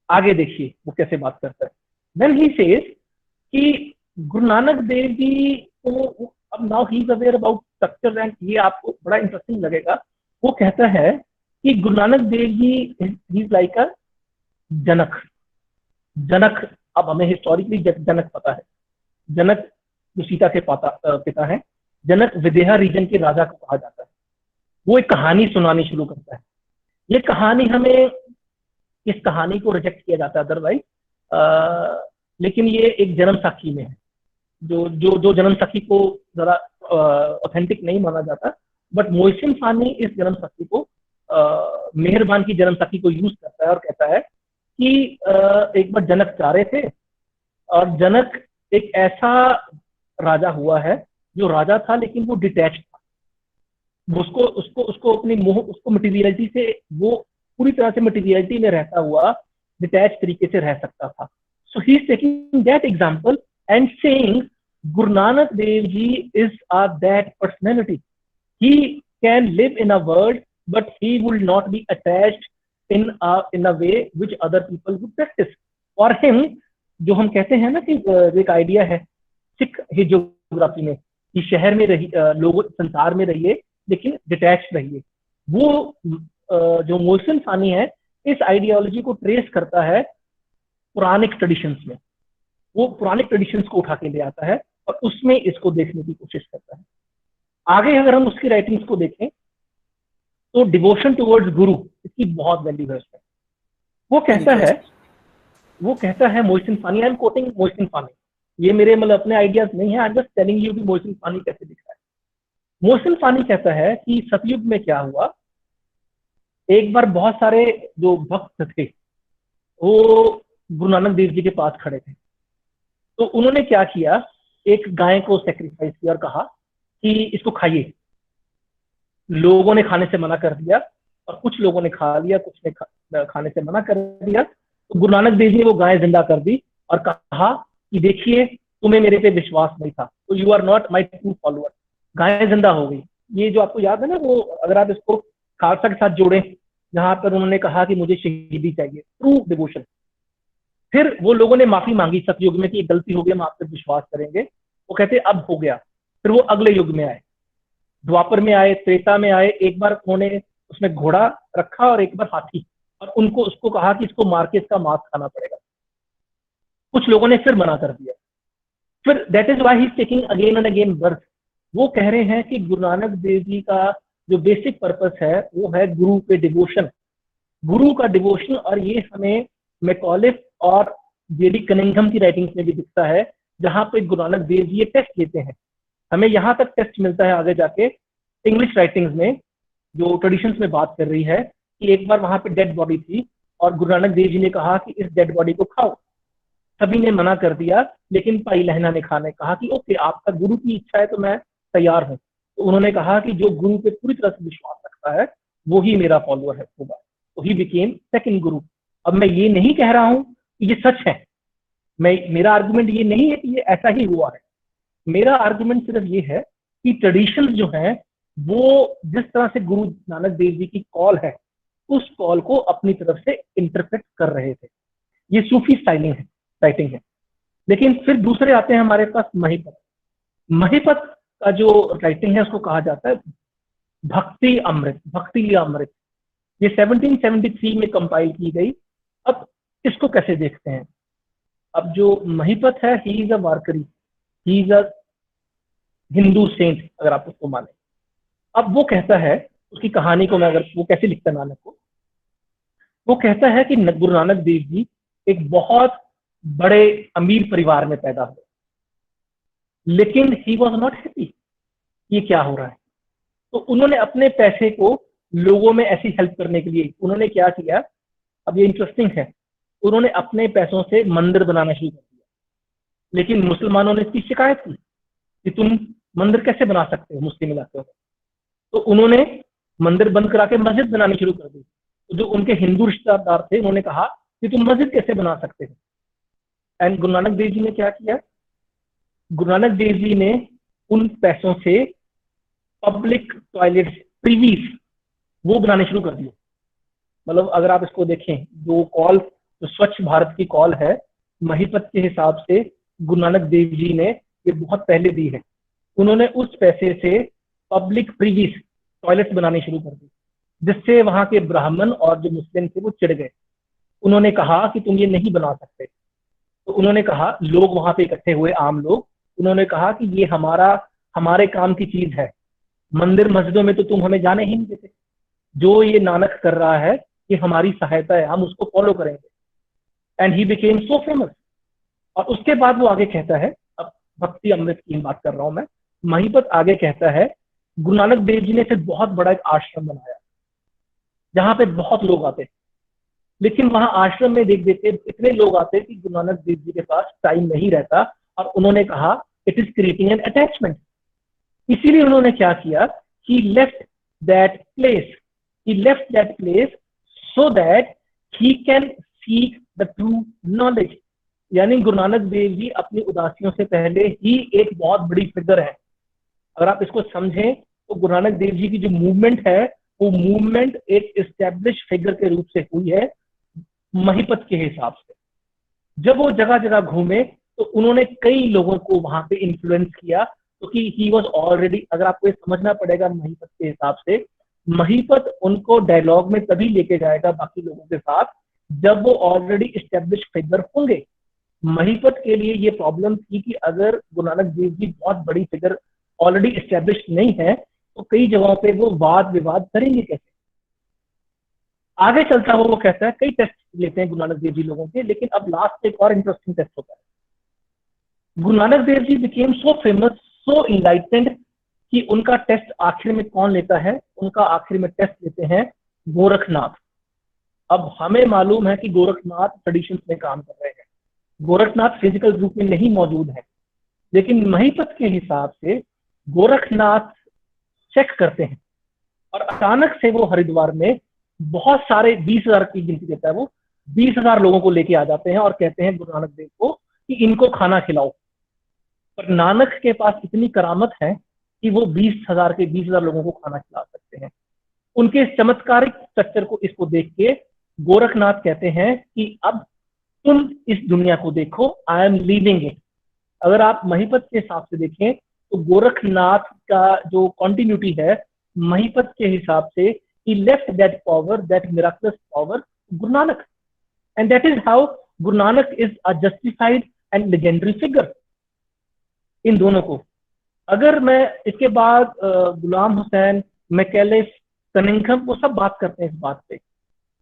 आगे देखिए वो कैसे बात करता है. Then he says कि गुरु नानक देव जी को अब now he is aware about structure and ये आपको बड़ा इंटरेस्टिंग लगेगा. वो कहता है कि गुरु Nanak Dev ji he is like अ जनक. जनक, अब हमें हिस्टोरिकली जनक पता है. जनक जो सीता के पिता है. जनक विदेहा रीजन के राजा को कहा जाता है. वो एक कहानी सुनानी शुरू करता है. ये कहानी हमें, इस कहानी को रिजेक्ट किया जाता है अदरवाइज, लेकिन ये एक जन्म साखी में है. जो जन्म साखी को जरा ऑथेंटिक नहीं माना जाता, बट मोहसिन फानी इस जन्म साखी को, मेहरबान की जन्म साखी को यूज करता है और कहता है कि एक बार जनक जा रहे थे और जनक एक ऐसा राजा हुआ है जो राजा था लेकिन वो डिटैच था. उसको अपनी मोह, उसको मटेरियलिटी से, वो पूरी तरह से मटेरियलिटी में रहता हुआ डिटैच तरीके से रह सकता था. So he is taking that example and saying Guru Nanak Dev ji is that personality. He can live in a world but he will not be attached in a way which other people would practice. For him, जो हम कहते हैं ना कि एक idea है Sikh geography में कि शहर में रही, लोग संसार में रहिए लेकिन डिटैच रहिए. वो जो मोहसिन फानी है इस आइडियोलॉजी को ट्रेस करता है पुरानिक ट्रेडिशंस में. वो पुरानिक ट्रेडिशंस को उठा के ले आता है और उसमें इसको देखने की कोशिश करता है. आगे अगर हम उसकी राइटिंग्स को देखें तो डिवोशन टुवर्ड्स गुरु, इसकी बहुत वैल्यू है उसमें. वो कहता है Mohsin Fani, I am quoting Mohsin Fani, ये मेरे मतलब अपने आइडियाज नहीं है, I am just telling you कि मोहसिन फानी कैसे दिख रहा है. मोहसिन फानी कहता है कि सतयुग में क्या हुआ, एक बार बहुत सारे जो भक्त थे वो गुरु नानक देव जी के पास खड़े थे. तो उन्होंने क्या किया, एक गाय को सेक्रीफाइस किया और कहा कि इसको खाइए. लोगों ने खाने से मना कर दिया और कुछ लोगों ने खा लिया, कुछ ने खाने से मना कर दिया. तो गुरु नानक देव जी ने वो गाय जिंदा कर दी और कहा कि देखिए तुम्हें मेरे पे विश्वास नहीं था, तो you are not my true follower. गाय जिंदा हो गई. ये जो आपको याद है ना, वो अगर आप इसको खालसा के साथ जोड़ें जहां पर उन्होंने कहा कि मुझे शहीदी चाहिए, ट्रू डिवोशन. फिर वो लोगों ने माफी मांगी सतयुग में कि एक गलती हो गई, हम आप पे विश्वास करेंगे. वो कहते अब हो गया. फिर वो अगले युग में आए, द्वापर में आए, त्रेता में आए. एक बार उन्होंने उसमें घोड़ा रखा और एक बार हाथी, और उनको उसको कहा कि इसको मार के इसका मांस खाना पड़ेगा. कुछ लोगों ने फिर मना कर दिया. फिर that is why he is taking again and again birth. वो कह रहे हैं कि गुरु नानक देव जी का जो बेसिक पर्पस है वो है गुरु पे डिवोशन, गुरु का डिवोशन. और ये हमें मैकॉलिफ और जेडी कनिंघम की राइटिंग्स में भी दिखता है, जहां पे गुरु नानक देव जी ये टेस्ट लेते हैं. हमें यहाँ तक टेस्ट मिलता है आगे जाके इंग्लिश राइटिंग्स में, जो ट्रेडिशंस में बात कर रही है कि एक बार वहां पे डेड बॉडी थी और गुरु नानक देव जी ने कहा कि इस डेड बॉडी को खाओ. सभी ने मना कर दिया, लेकिन भाई लहना ने कहा कि ओके, आपका गुरु की इच्छा है तो मैं तैयार हूँ. तो उन्होंने कहा कि जो गुरु पे पूरी तरह से विश्वास रखता है वो ही मेरा फॉलोअर है होगा. तो ही बिकेम सेकंड गुरु. अब मैं ये नहीं कह रहा हूँ कि ये सच है, मेरा आर्गुमेंट ये नहीं है कि ये ऐसा ही हुआ है. मेरा आर्गुमेंट सिर्फ ये है कि ट्रेडिशंस जो हैं वो जिस तरह से गुरु नानक देव जी की कॉल है उस कॉल को अपनी तरफ से इंटरप्रेट कर रहे थे. ये सूफी स्टाइलिंग है, राइटिंग है. लेकिन फिर दूसरे आते हैं हमारे पास महिपत। महिपत का जो राइटिंग है उसको कहा जाता है भक्ति अमृत, भक्ति अमृत। ये 1773 में कंपाइल की गई। अब इसको कैसे देखते हैं? अब जो महिपत है, he is a Warkari, he is a Hindu saint अगर आप उसको माने। अब वो कहता है, उसकी कहानी को मैं अगर, वो कैसे लिखता है नानक को, वो कहता है कि गुरु नानक देव जी एक बहुत बड़े अमीर परिवार में पैदा हुए, लेकिन ही वॉज नॉट हैप्पी। ये क्या हो रहा है? तो उन्होंने अपने पैसे को लोगों में ऐसी हेल्प करने के लिए उन्होंने क्या किया, अब ये इंटरेस्टिंग है, उन्होंने अपने पैसों से मंदिर बनाना शुरू कर दिया। लेकिन मुसलमानों ने इसकी शिकायत की कि तुम मंदिर कैसे बना सकते हो मुस्लिम इलाके में। तो उन्होंने मंदिर बंद करा के मस्जिद बनानी शुरू कर दी। तो जो उनके हिंदू रिश्तेदार थे उन्होंने कहा कि तुम मस्जिद कैसे बना सकते हो। एंड गुरु नानक देव जी ने क्या किया? गुरु नानक देव जी ने उन पैसों से पब्लिक टॉयलेट्स, प्रीवीज, वो बनाने शुरू कर दिए। मतलब अगर आप इसको देखें, जो कॉल, जो स्वच्छ भारत की कॉल है, महिपत के हिसाब से गुरु नानक देव जी ने ये बहुत पहले दी है। उन्होंने उस पैसे से पब्लिक प्रीवीज, टॉयलेट्स बनाने शुरू कर दी, जिससे वहां के ब्राह्मण और जो मुस्लिम थे वो चिढ़ गए। उन्होंने कहा कि तुम ये नहीं बना सकते। तो उन्होंने कहा, लोग वहां पे इकट्ठे हुए, आम लोग, उन्होंने कहा कि ये हमारे काम की चीज है, मंदिर मस्जिदों में तो तुम हमें जाने ही नहीं देते। जो ये नानक कर रहा है ये हमारी सहायता है, हम उसको फॉलो करेंगे। And he became so famous. और उसके बाद वो आगे कहता है, अब भक्ति अमृत की बात कर रहा हूं मैं, महिपत आगे कहता है गुरु नानक देव जी ने फिर बहुत बड़ा एक आश्रम बनाया जहां पे बहुत लोग आते, लेकिन वहां आश्रम में देख देते इतने लोग आते कि गुरु नानक देव जी के पास टाइम नहीं रहता। और उन्होंने कहा it is creating an attachment. इसीलिए उन्होंने क्या किया, he left that place so that he can seek the true knowledge. यानी गुरु नानक देव जी अपनी उदासियों से पहले ही एक बहुत बड़ी फिगर है। अगर आप इसको समझें तो गुरु नानक देव जी की जो मूवमेंट है, वो मूवमेंट एक एस्टेब्लिश फिगर के रूप से हुई है महिपत के हिसाब से। जब वो जगह जगह घूमे तो उन्होंने कई लोगों को वहां पे इन्फ्लुएंस किया, क्योंकि ही वॉज ऑलरेडी, अगर आपको ये समझना पड़ेगा महिपत के हिसाब से, महिपत उनको डायलॉग में तभी लेके जाएगा बाकी लोगों के साथ जब वो ऑलरेडी एस्टेब्लिश फिगर होंगे। महिपत के लिए ये प्रॉब्लम थी कि अगर गुरु नानक देव जी बहुत बड़ी फिगर ऑलरेडी एस्टेब्लिश नहीं है तो कई जगहों पे वो वाद विवाद करेंगे कैसे। आगे चलता हुआ वो कहता है, कई टेस्ट लेते हैं गुरु नानक देव जी लोगों के, लेकिन अब लास्ट एक और इंटरेस्टिंग टेस्ट होता है। Guru Nanak Dev ji became so famous, सो इनलाइटेंड कि उनका टेस्ट आखिर में कौन लेता है? उनका आखिर में टेस्ट लेते हैं गोरखनाथ। अब हमें मालूम है कि गोरखनाथ ट्रेडिशंस में काम कर रहे हैं, गोरखनाथ फिजिकल रूप में नहीं मौजूद है, लेकिन महिपत के हिसाब से गोरखनाथ चेक करते हैं और अचानक से वो हरिद्वार में बहुत सारे 20,000 की गिनती देता है, वो 20,000 लोगों को लेके आ जाते हैं और कहते हैं गुरु नानक देव को कि इनको खाना खिलाओ। पर नानक के पास इतनी करामत है कि वो 20,000 लोगों को खाना खिला सकते हैं। उनके चमत्कारिक स्ट्रक्चर को, इसको देख के गोरखनाथ कहते हैं कि अब तुम इस दुनिया को देखो, आई एम लीविंग इट। अगर आप महिपत के हिसाब से देखें तो गोरखनाथ का जो कॉन्टिन्यूटी है महिपत के हिसाब से, he left that power, that miraculous power, Guru Nanak, and that is how Guru Nanak is a justified and legendary figure। इन दोनों को अगर मैं इसके बाद गुलाम हुसैन, मैकेलिस, कनिंघम, वो सब बात करते हैं इस बात पे,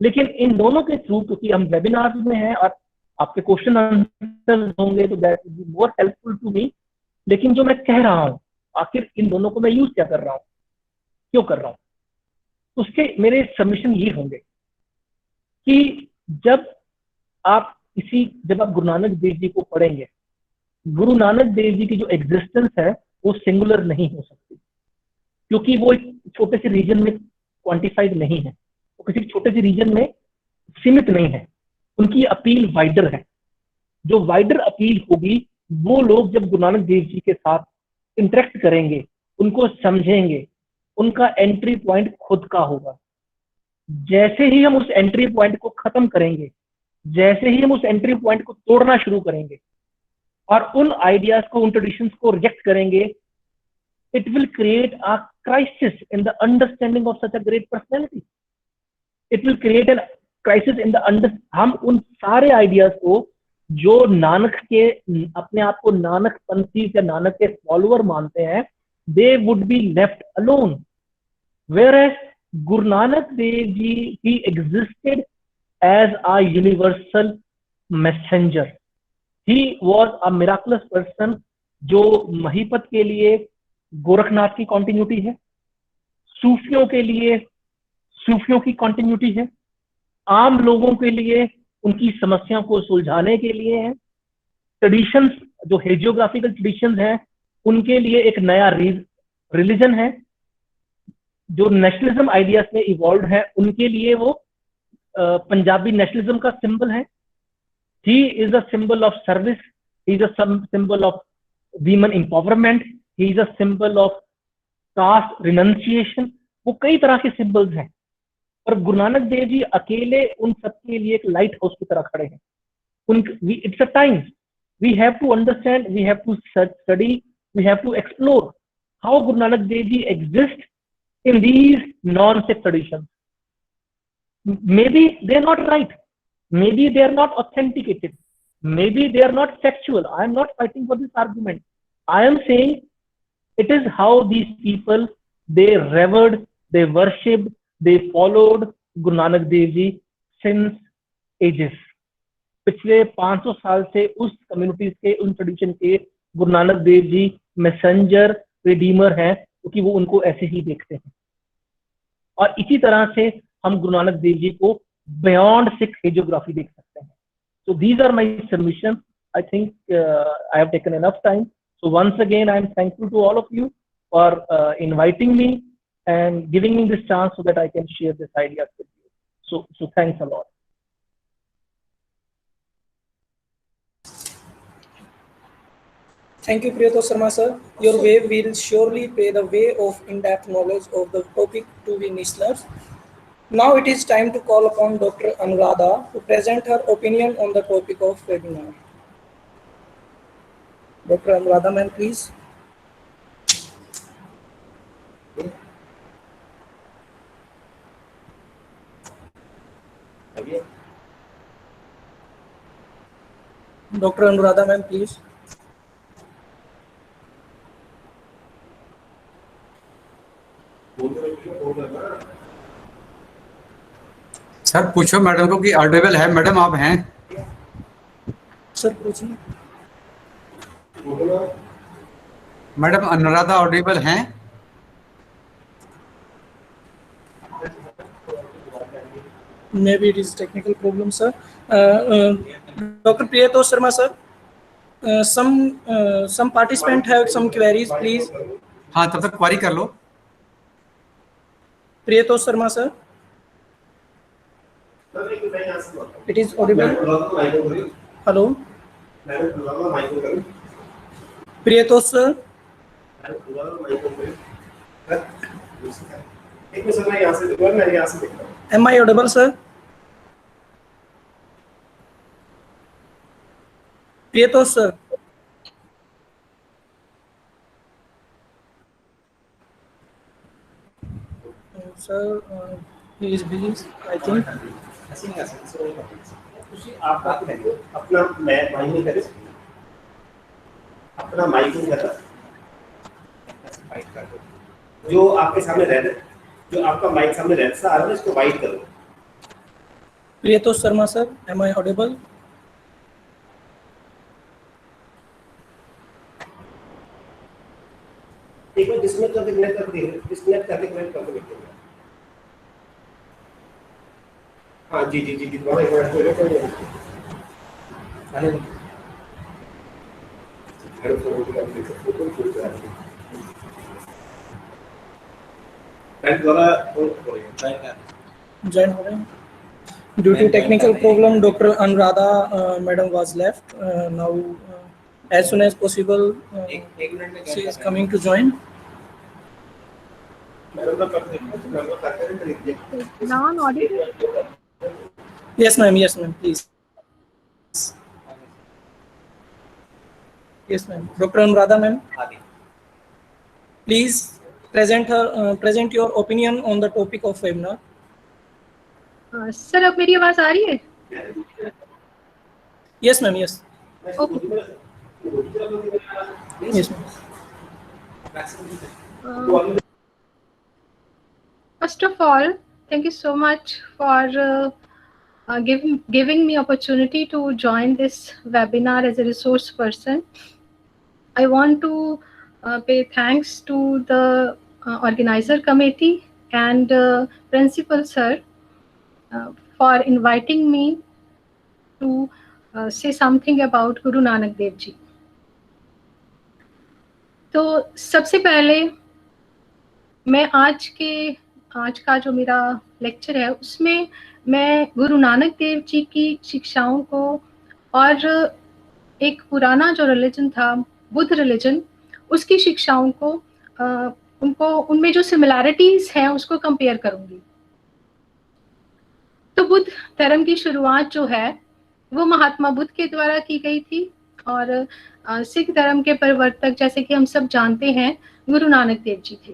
लेकिन इन दोनों के थ्रू, क्योंकि हम वेबिनार में हैं और आपके क्वेश्चन आंसर होंगे तो that will be more helpful to me. लेकिन जो मैं कह रहा हूँ, आखिर इन दोनों को मैं यूज क्या कर रहा हूँ, क्यों कर रहा हूँ, उसके मेरे सबमिशन ये होंगे कि जब आप गुरु नानक देव जी को पढ़ेंगे, गुरु नानक देव जी की जो एग्जिस्टेंस है वो सिंगुलर नहीं हो सकती, क्योंकि वो एक छोटे से रीजन में क्वांटिफाइड नहीं है, वो किसी छोटे से रीजन में सीमित नहीं है। उनकी अपील वाइडर है। जो वाइडर अपील होगी, वो लोग जब गुरु नानक देव जी के साथ इंटरेक्ट करेंगे, उनको समझेंगे, उनका एंट्री पॉइंट खुद का होगा। जैसे ही हम उस एंट्री पॉइंट को खत्म करेंगे, जैसे ही हम उस एंट्री पॉइंट को तोड़ना शुरू करेंगे, और उन आइडियाज को, उन ट्रेडिशंस को रिजेक्ट करेंगे, it will create a crisis in the understanding of such a great personality. It will create an crisis in the हम उन सारे आइडियाज को जो नानक के, अपने आप को नानक पंथी या नानक के फॉलोअर मानते हैं, they would be left alone. Whereas Guru Nanak Dev Ji, he existed as a universal messenger. He was a miraculous person जो महीपत के लिए गोरखनाथ की कॉन्टिन्यूटी है, सूफियों के लिए सूफियों की कॉन्टिन्यूटी है, आम लोगों के लिए उनकी समस्याओं को सुलझाने के लिए है, ट्रेडिशंस जो हेजियोग्राफिकल ट्रेडिशंस हैं उनके लिए एक नया रिलीजन है, जो नेशनलिज्म आइडियाज में इवॉल्व है उनके लिए वो पंजाबी नेशनलिज्म का सिंबल है. He is a symbol of service, he is a symbol of women empowerment, he is a symbol of caste renunciation. वो कई तरह के सिंबल्स हैं, पर गुरु नानक देव जी अकेले उन सबके लिए एक लाइट हाउस की तरह खड़े हैं. It's a time we have to understand, we have to study, we have to explore how Guru Nanak Dev ji exist in these non-sect traditions. Maybe they are not right, maybe they are not authenticated, maybe they are not factual. I am not fighting for this argument. I am saying it is how these people, they revered, they worshipped, they followed Guru Nanak Dev Ji since ages. पिछले 500 साल से उस communities के, उन tradition के गुरु नानक देव जी messenger, Redeemer हैं, क्योंकि वो उनको ऐसे ही देखते हैं. और इसी तरह से हम गुरु नानक देव जी को बियॉन्ड सिख हेजियोग्राफी देख सकते हैं. So these are my submissions. I think I have taken enough time. So once again, I am thankful to all of you for inviting me and giving me this chance so that I can share this idea with you. So thanks a lot. Thank you, Priyato Sharma sir. Your way will surely pay the way of in-depth knowledge of the topic to be listeners. Now it is time to call upon Dr. Anuradha to present her opinion on the topic of webinar. Dr. Anuradha ma'am, please. Dr. Anuradha ma'am, please. Sir पूछो madam को कि Audible है. Madam आप हैं? Sir पूछिए. Madam Anuradha Audible हैं? Maybe it is technical problem, sir. Dr. Priyato Sharma sir, some participant have some queries, please. हाँ, तब तक क्वेरी कर लो. Priyato Sharma sir, it is audible. Hello. Priyato sir. Am I audible, sir? Priyato sir. Sir, he is busy, I think. आपका अपना mic नहीं करे, अपना mic नहीं कर रहा, जो आपके सामने रह रहा है, जो आपका माइक सामने रहता है, इसको वाइड करो. Priyato Sharma sir, am I audible? एक बार डिस्कनेक्ट करके कनेक्ट करके डिस्कनेक्ट करके कनेक्ट करके देखिए. हाँ जी जी जी जी दोबारा एक बार अरे Join हो रहे हैं. Due to technical problem, Dr. Anuradha madam was left. Now, as soon as possible, she is coming to join. Non-audible. Yes, ma'am. Yes, ma'am. Please. Yes, ma'am. Dr. Anuradha, ma'am. Please present your opinion on the topic of webinar. Sir, अब मेरी आवाज आ रही है? Yes, ma'am. Yes. Okay. Yes, ma'am. First of all, thank you so much for giving me opportunity to join this webinar as a resource person. I want to pay thanks to the organizer committee and principal sir for inviting me to say something about Guru Nanak Dev Ji. तो सबसे पहले मैं आज का जो मेरा lecture है उसमें मैं गुरु नानक देव जी की शिक्षाओं को और एक पुराना जो रिलीजन था बुद्ध रिलीजन उसकी शिक्षाओं को उनमें जो सिमिलैरिटीज हैं उसको कंपेयर करूंगी। तो बुद्ध धर्म की शुरुआत जो है वो महात्मा बुद्ध के द्वारा की गई थी और सिख धर्म के प्रवर्तक जैसे कि हम सब जानते हैं गुरु नानक देव जी थे।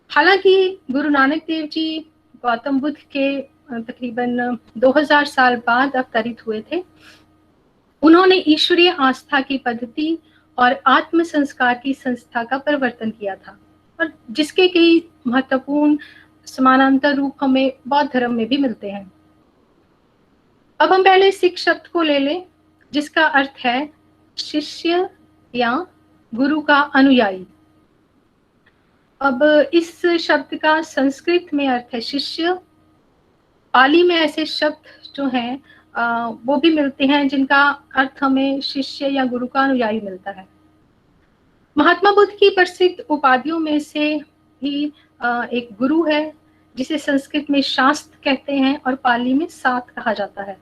हालांकि गुरु नानक देव जी गौतम बुद्ध के तकरीबन 2000 साल बाद अवतरित हुए थे। उन्होंने ईश्वरीय आस्था की पद्धति और आत्म संस्कार की संस्था का प्रवर्तन किया था और जिसके कई महत्वपूर्ण समानांतर रूप हमें बौद्ध धर्म में भी मिलते हैं। अब हम पहले सिख शब्द को ले लें जिसका अर्थ है शिष्य या गुरु का अनुयायी। अब इस शब्द का संस्कृत में अर्थ है शिष्य। पाली में ऐसे शब्द जो हैं वो भी मिलते हैं जिनका अर्थ हमें शिष्य या गुरु का अनुयायी मिलता है। महात्मा बुद्ध की प्रसिद्ध उपाधियों में से ही एक गुरु है जिसे संस्कृत में शास्त्र कहते हैं और पाली में सात कहा जाता है।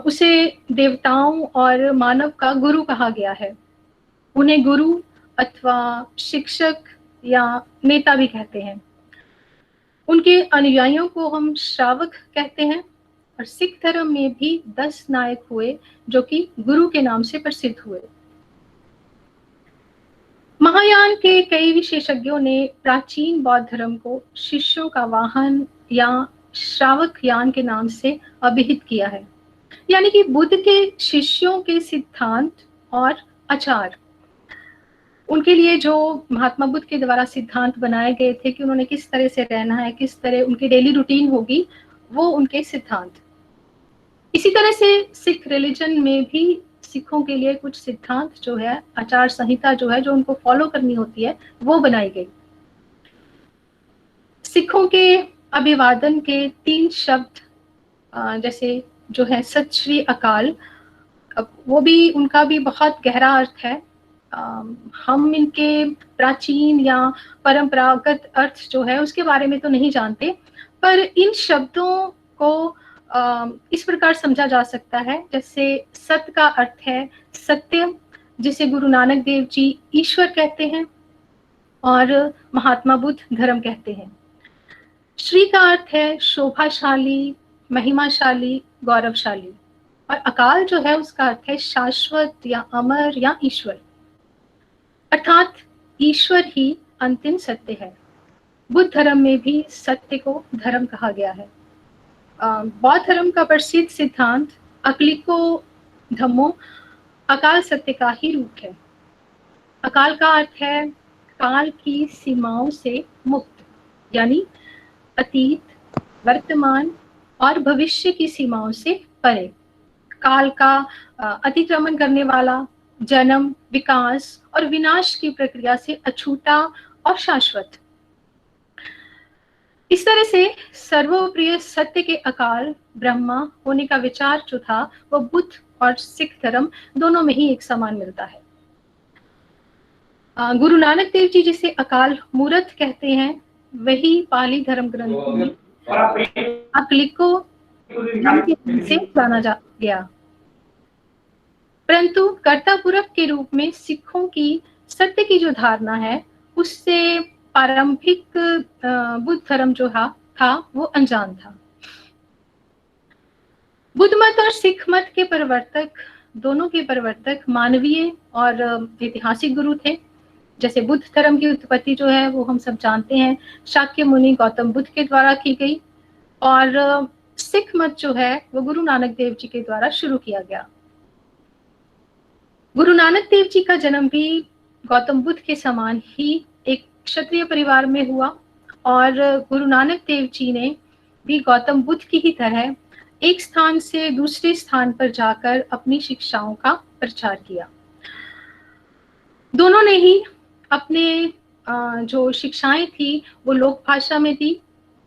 उसे देवताओं और मानव का गुरु कहा गया है। उन्हें गुरु अथवा शिक्षक या नेता भी कहते हैं। उनके अनुयायियों को हम श्रावक कहते हैं और सिख धर्म में भी 10 नायक हुए जो कि गुरु के नाम से प्रसिद्ध हुए। महायान के कई विशेषज्ञों ने प्राचीन बौद्ध धर्म को शिष्यों का वाहन या श्रावक यान के नाम से अभिहित किया है, यानी कि बुद्ध के शिष्यों के सिद्धांत और आचार, उनके लिए जो महात्मा बुद्ध के द्वारा सिद्धांत बनाए गए थे कि उन्होंने किस तरह से रहना है, किस तरह उनकी डेली रूटीन होगी, वो उनके सिद्धांत। इसी तरह से सिख रिलीजन में भी सिखों के लिए कुछ सिद्धांत जो है, आचार संहिता जो है, जो उनको फॉलो करनी होती है, वो बनाई गई। सिखों के अभिवादन के 3 शब्द जैसे जो है सत श्री अकाल, वो भी उनका भी बहुत गहरा अर्थ है। हम इनके प्राचीन या परंपरागत अर्थ जो है उसके बारे में तो नहीं जानते, पर इन शब्दों को इस प्रकार समझा जा सकता है जैसे सत का अर्थ है सत्य, जिसे गुरु नानक देव जी ईश्वर कहते हैं और महात्मा बुद्ध धर्म कहते हैं। श्री का अर्थ है शोभाशाली, महिमाशाली, गौरवशाली और अकाल जो है उसका अर्थ है शाश्वत या अमर या ईश्वर, अर्थात ईश्वर ही अंतिम सत्य है। बुद्ध धर्म में भी सत्य को धर्म कहा गया है। बौद्ध धर्म का प्रसिद्ध सिद्धांत अकलिको धम्मो अकाल सत्य का ही रूप है। अकाल का अर्थ है काल की सीमाओं से मुक्त, यानी अतीत, वर्तमान और भविष्य की सीमाओं से परे, काल का अतिक्रमण करने वाला, जन्म, विकास और विनाश की प्रक्रिया से अछूता और शाश्वत। इस तरह से सर्वप्रिय सत्य के अकाल ब्रह्मा होने का विचार जो था वो बुद्ध और सिख धर्म दोनों में ही एक समान मिलता है। गुरु नानक देव जी जिसे अकाल मूर्त कहते हैं, वही पाली धर्म ग्रंथों में अकलिको के नाम से जाना गया। परंतु कर्तापुरख के रूप में सिखों की सत्य की जो धारणा है उससे पारंपरिक बुद्ध धर्म जो था वो अनजान था। बुद्ध मत और सिख मत के प्रवर्तक, दोनों के प्रवर्तक मानवीय और ऐतिहासिक गुरु थे। जैसे बुद्ध धर्म की उत्पत्ति जो है वो हम सब जानते हैं, शाक्य मुनि गौतम बुद्ध के द्वारा की गई, और सिख मत जो है वो गुरु नानक देव जी के द्वारा शुरू किया गया। गुरु नानक देव जी का जन्म भी गौतम बुद्ध के समान ही एक क्षत्रिय परिवार में हुआ, और गुरु नानक देव जी ने भी गौतम बुद्ध की ही तरह एक स्थान से दूसरे स्थान पर जाकर अपनी शिक्षाओं का प्रचार किया। दोनों ने ही अपने जो शिक्षाएं थी वो लोक भाषा में दी।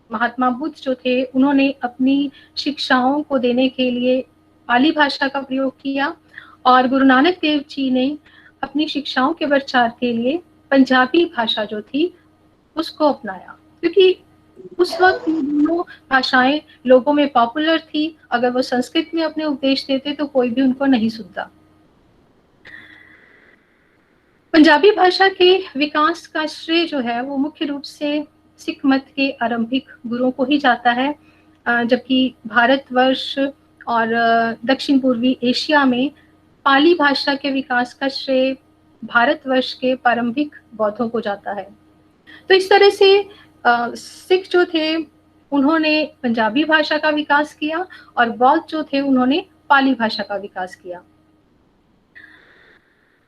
महात्मा बुद्ध जो थे उन्होंने अपनी शिक्षाओं को देने के लिए पाली भाषा का प्रयोग किया, और गुरु नानक देव जी ने अपनी शिक्षाओं के प्रचार के लिए पंजाबी भाषा जो थी उसको अपनाया, क्योंकि उस वक्त दोनों भाषाएं लोगों में पॉपुलर थी। अगर वो संस्कृत में अपने उपदेश देते तो कोई भी उनको नहीं सुनता। पंजाबी भाषा के विकास का श्रेय जो है वो मुख्य रूप से सिख मत के आरंभिक गुरुओं को ही जाता है, जबकि भारतवर्ष और दक्षिण पूर्वी एशिया में पाली भाषा के विकास का श्रेय भारतवर्ष के प्रारंभिक बौद्धों को जाता है। तो इस तरह से सिख जो थे उन्होंने पंजाबी भाषा का विकास किया, और बौद्ध जो थे उन्होंने पाली भाषा का विकास किया।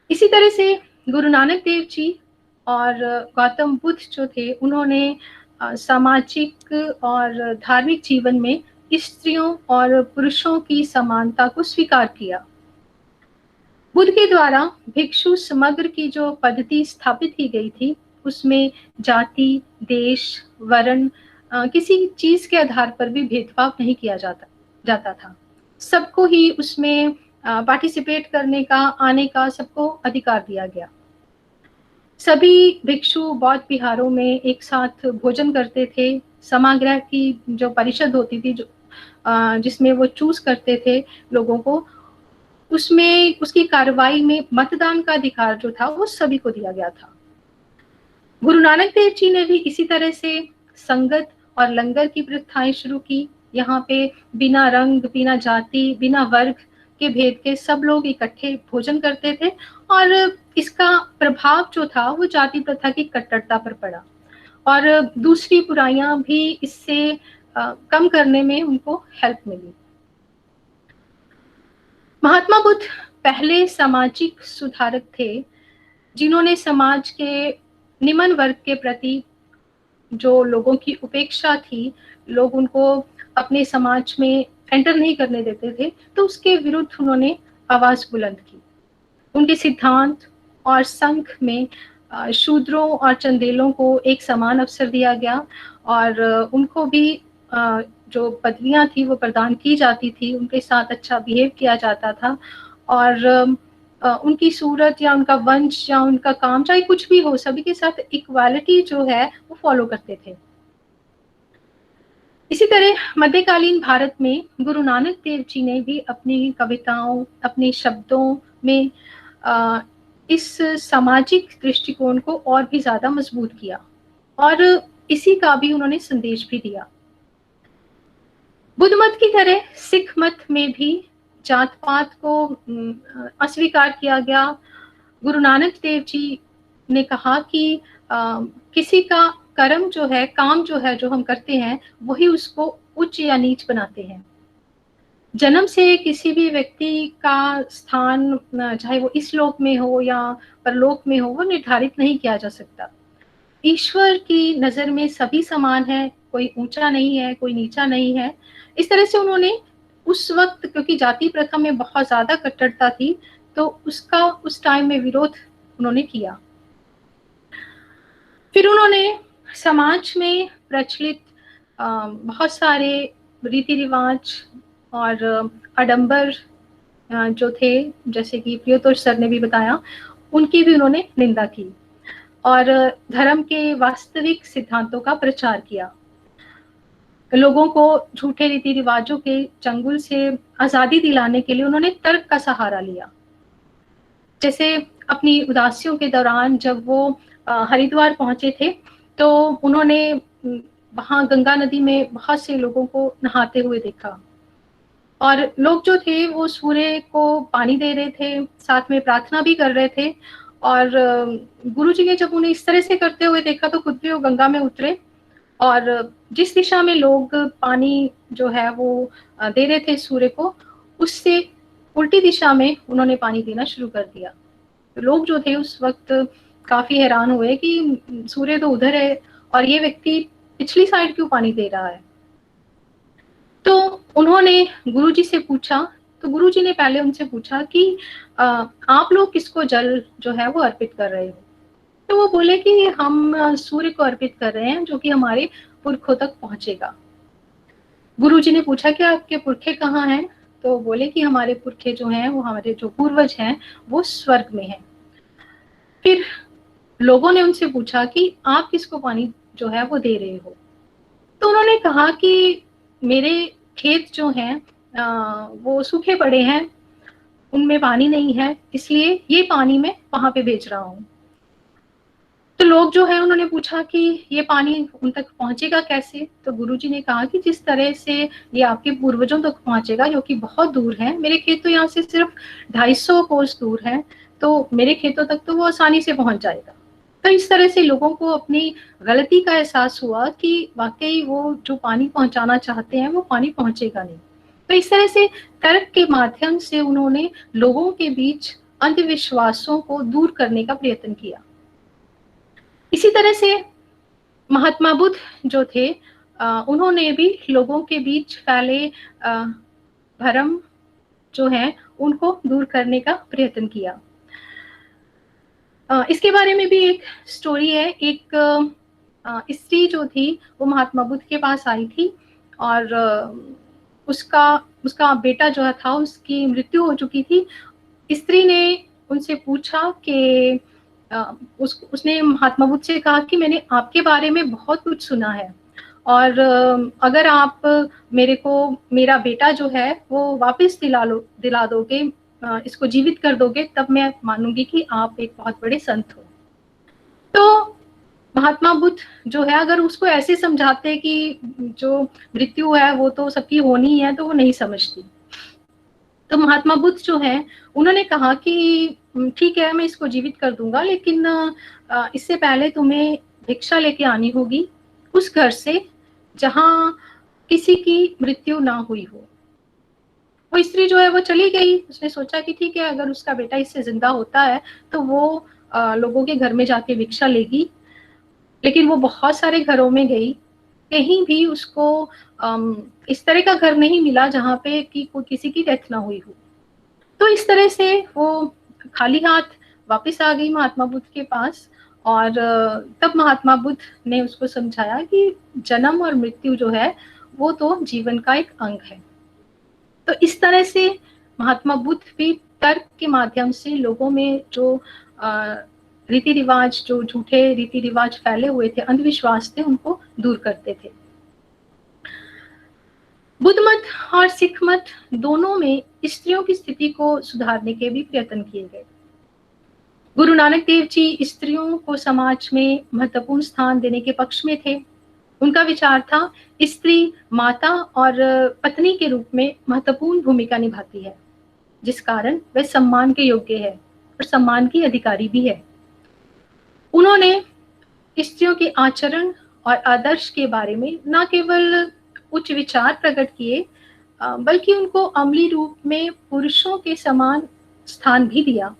इसी तरह से गुरु नानक देव जी और गौतम बुद्ध जो थे उन्होंने सामाजिक और धार्मिक जीवन में स्त्रियों और पुरुषों की समानता को स्वीकार किया। बुद्ध के द्वारा भिक्षु समग्र की जो पद्धति स्थापित की गई थी उसमें जाति, देश, वर्ण, किसी चीज के आधार पर भी भेदभाव नहीं किया जाता था। सबको ही उसमें पार्टिसिपेट करने का, आने का सबको अधिकार दिया गया। सभी भिक्षु बौद्ध विहारों में एक साथ भोजन करते थे। समाग्रह की जो परिषद होती थी जिसमें वो चूज करते थे लोगों को, उसमें उसकी कार्रवाई में मतदान का अधिकार जो था वो सभी को दिया गया था। गुरु नानक देव जी ने भी इसी तरह से संगत और लंगर की प्रथाएं शुरू की। यहाँ पे बिना रंग, बिना जाति, बिना वर्ग के भेद के सब लोग इकट्ठे भोजन करते थे, और इसका प्रभाव जो था वो जाति प्रथा की कट्टरता पर पड़ा, और दूसरी बुराइयां भी इससे कम करने में उनको हेल्प मिली। महात्मा बुद्ध पहले सामाजिक सुधारक थे जिन्होंने समाज के निम्न वर्ग के प्रति जो लोगों की उपेक्षा थी, लोग उनको अपने समाज में एंटर नहीं करने देते थे, तो उसके विरुद्ध उन्होंने आवाज बुलंद की। उनके सिद्धांत और संघ में शूद्रों और चंदेलों को एक समान अवसर दिया गया, और उनको भी जो पदवियां थी वो प्रदान की जाती थी, उनके साथ अच्छा बिहेव किया जाता था, और उनकी सूरत या उनका वंश या उनका काम चाहे कुछ भी हो, सभी के साथ इक्वालिटी जो है वो फॉलो करते थे। इसी तरह मध्यकालीन भारत में गुरु नानक देव जी ने भी अपनी कविताओं, अपने शब्दों में इस सामाजिक दृष्टिकोण को और भी ज्यादा मजबूत किया, और इसी का भी उन्होंने संदेश भी दिया। बुद्ध मत की तरह सिख मत में भी जात पात को अस्वीकार किया गया। गुरु नानक देव जी ने कहा कि किसी का कर्म जो है, काम जो है, जो हम करते हैं वही उसको उच्च या नीच बनाते हैं। जन्म से किसी भी व्यक्ति का स्थान, चाहे वो इस लोक में हो या परलोक में हो, वो निर्धारित नहीं किया जा सकता। ईश्वर की नजर में सभी समान है, कोई ऊंचा नहीं है, कोई नीचा नहीं है। इस तरह से उन्होंने उस वक्त, क्योंकि जाति प्रथा में बहुत ज्यादा कट्टरता थी, तो उसका उस टाइम में विरोध उन्होंने किया। फिर उन्होंने समाज में प्रचलित बहुत सारे रीति रिवाज और आडंबर जो थे, जैसे कि प्रियोतोष सर ने भी बताया, उनकी भी उन्होंने निंदा की, और धर्म के वास्तविक सिद्धांतों का प्रचार किया। लोगों को झूठे रीति रिवाजों के चंगुल से आजादी दिलाने के लिए उन्होंने तर्क का सहारा लिया। जैसे अपनी उदासियों के दौरान जब वो हरिद्वार पहुंचे थे, तो उन्होंने वहां गंगा नदी में बहुत से लोगों को नहाते हुए देखा, और लोग जो थे वो सूर्य को पानी दे रहे थे, साथ में प्रार्थना भी कर रहे थे। और गुरुजी ने जब उन्हें इस तरह से करते हुए देखा तो खुद भी वो गंगा में उतरे और जिस दिशा में लोग पानी जो है वो दे रहे थे सूर्य को, उससे उल्टी दिशा में उन्होंने पानी देना शुरू कर दिया। तो लोग जो थे उस वक्त काफी हैरान हुए कि सूर्य तो उधर है और ये व्यक्ति पिछली साइड क्यों पानी दे रहा है। तो उन्होंने गुरुजी से पूछा, तो गुरुजी ने पहले उनसे पूछा कि आप लोग किसको जल जो है वो अर्पित कर रहे हो। तो वो बोले कि हम सूर्य को अर्पित कर रहे हैं जो कि हमारे पुरखों तक पहुंचेगा। गुरुजी ने पूछा कि आपके पुरखे कहाँ हैं, तो बोले कि हमारे पुरखे जो हैं वो हमारे जो पूर्वज हैं वो स्वर्ग में हैं। फिर लोगों ने उनसे पूछा कि आप किसको पानी जो है वो दे रहे हो। तो उन्होंने कहा कि मेरे खेत जो हैं वो सूखे पड़े हैं, उनमें पानी नहीं है, इसलिए ये पानी मैं वहां पे भेज रहा हूँ। तो लोग जो है उन्होंने पूछा कि ये पानी उन तक पहुंचेगा कैसे। तो गुरुजी ने कहा कि जिस तरह से ये आपके पूर्वजों तक पहुंचेगा जो कि बहुत दूर है, मेरे खेत तो यहाँ से सिर्फ 250 कोस दूर है, तो मेरे खेतों तक तो वो आसानी से पहुंच जाएगा। तो इस तरह से लोगों को अपनी गलती का एहसास हुआ कि वाकई वो जो पानी पहुंचाना चाहते हैं वो पानी पहुंचेगा नहीं। तो इस तरह से तर्क के माध्यम से उन्होंने लोगों के बीच अंधविश्वासों को दूर करने का प्रयत्न किया। इसी तरह से महात्मा बुद्ध जो थे उन्होंने भी लोगों के बीच फैले भ्रम जो है उनको दूर करने का प्रयत्न किया। इसके बारे में भी एक स्टोरी है। एक स्त्री जो थी वो महात्मा बुद्ध के पास आई थी और उसका बेटा जो था उसकी मृत्यु हो चुकी थी। स्त्री ने उनसे पूछा कि उसने महात्मा बुद्ध से कहा कि मैंने आपके बारे में बहुत कुछ सुना है और अगर आप मेरे को मेरा बेटा जो है वो वापस दिला दोगे, इसको जीवित कर दोगे, तब मैं मानूंगी कि आप एक बहुत बड़े संत हो। तो महात्मा बुद्ध जो है अगर उसको ऐसे समझाते कि जो मृत्यु है वो तो सबकी होनी है, तो वो नहीं समझती। तो महात्मा बुद्ध जो है उन्होंने कहा कि ठीक है मैं इसको जीवित कर दूंगा, लेकिन इससे पहले तुम्हें भिक्षा लेके आनी होगी उस घर से जहां किसी की मृत्यु ना हुई हो। वो स्त्री जो है वो चली गई। उसने सोचा कि ठीक है अगर उसका बेटा इससे जिंदा होता है तो वो लोगों के घर में जाके भिक्षा लेगी। लेकिन वो बहुत सारे घरों में गई, कहीं भी उसको इस तरह का घर नहीं मिला जहाँ पे कि कोई किसी की डेथ ना हुई हो। तो इस तरह से वो खाली हाथ वापस आ गई महात्मा बुद्ध के पास और तब महात्मा बुद्ध ने उसको समझाया कि जन्म और मृत्यु जो है वो तो जीवन का एक अंग है। तो इस तरह से महात्मा बुद्ध भी तर्क के माध्यम से लोगों में जो रीति रिवाज, जो झूठे रीति रिवाज फैले हुए थे, अंधविश्वास थे, उनको दूर करते थे। बुद्ध मत और सिख मत दोनों में स्त्रियों की स्थिति को सुधारने के भी प्रयत्न किए गए। गुरु नानक देव जी स्त्रियों को समाज में महत्वपूर्ण स्थान देने के पक्ष में थे। उनका विचार था स्त्री माता और पत्नी के रूप में महत्वपूर्ण भूमिका निभाती है, जिस कारण वह सम्मान के योग्य है और सम्मान की अधिकारी भी है। उन्होंने स्त्रियों के आचरण और आदर्श के बारे में न केवल उच्च विचार प्रकट किए बल्कि उनको अमली रूप में पुरुषों के समान स्थान भी दिया।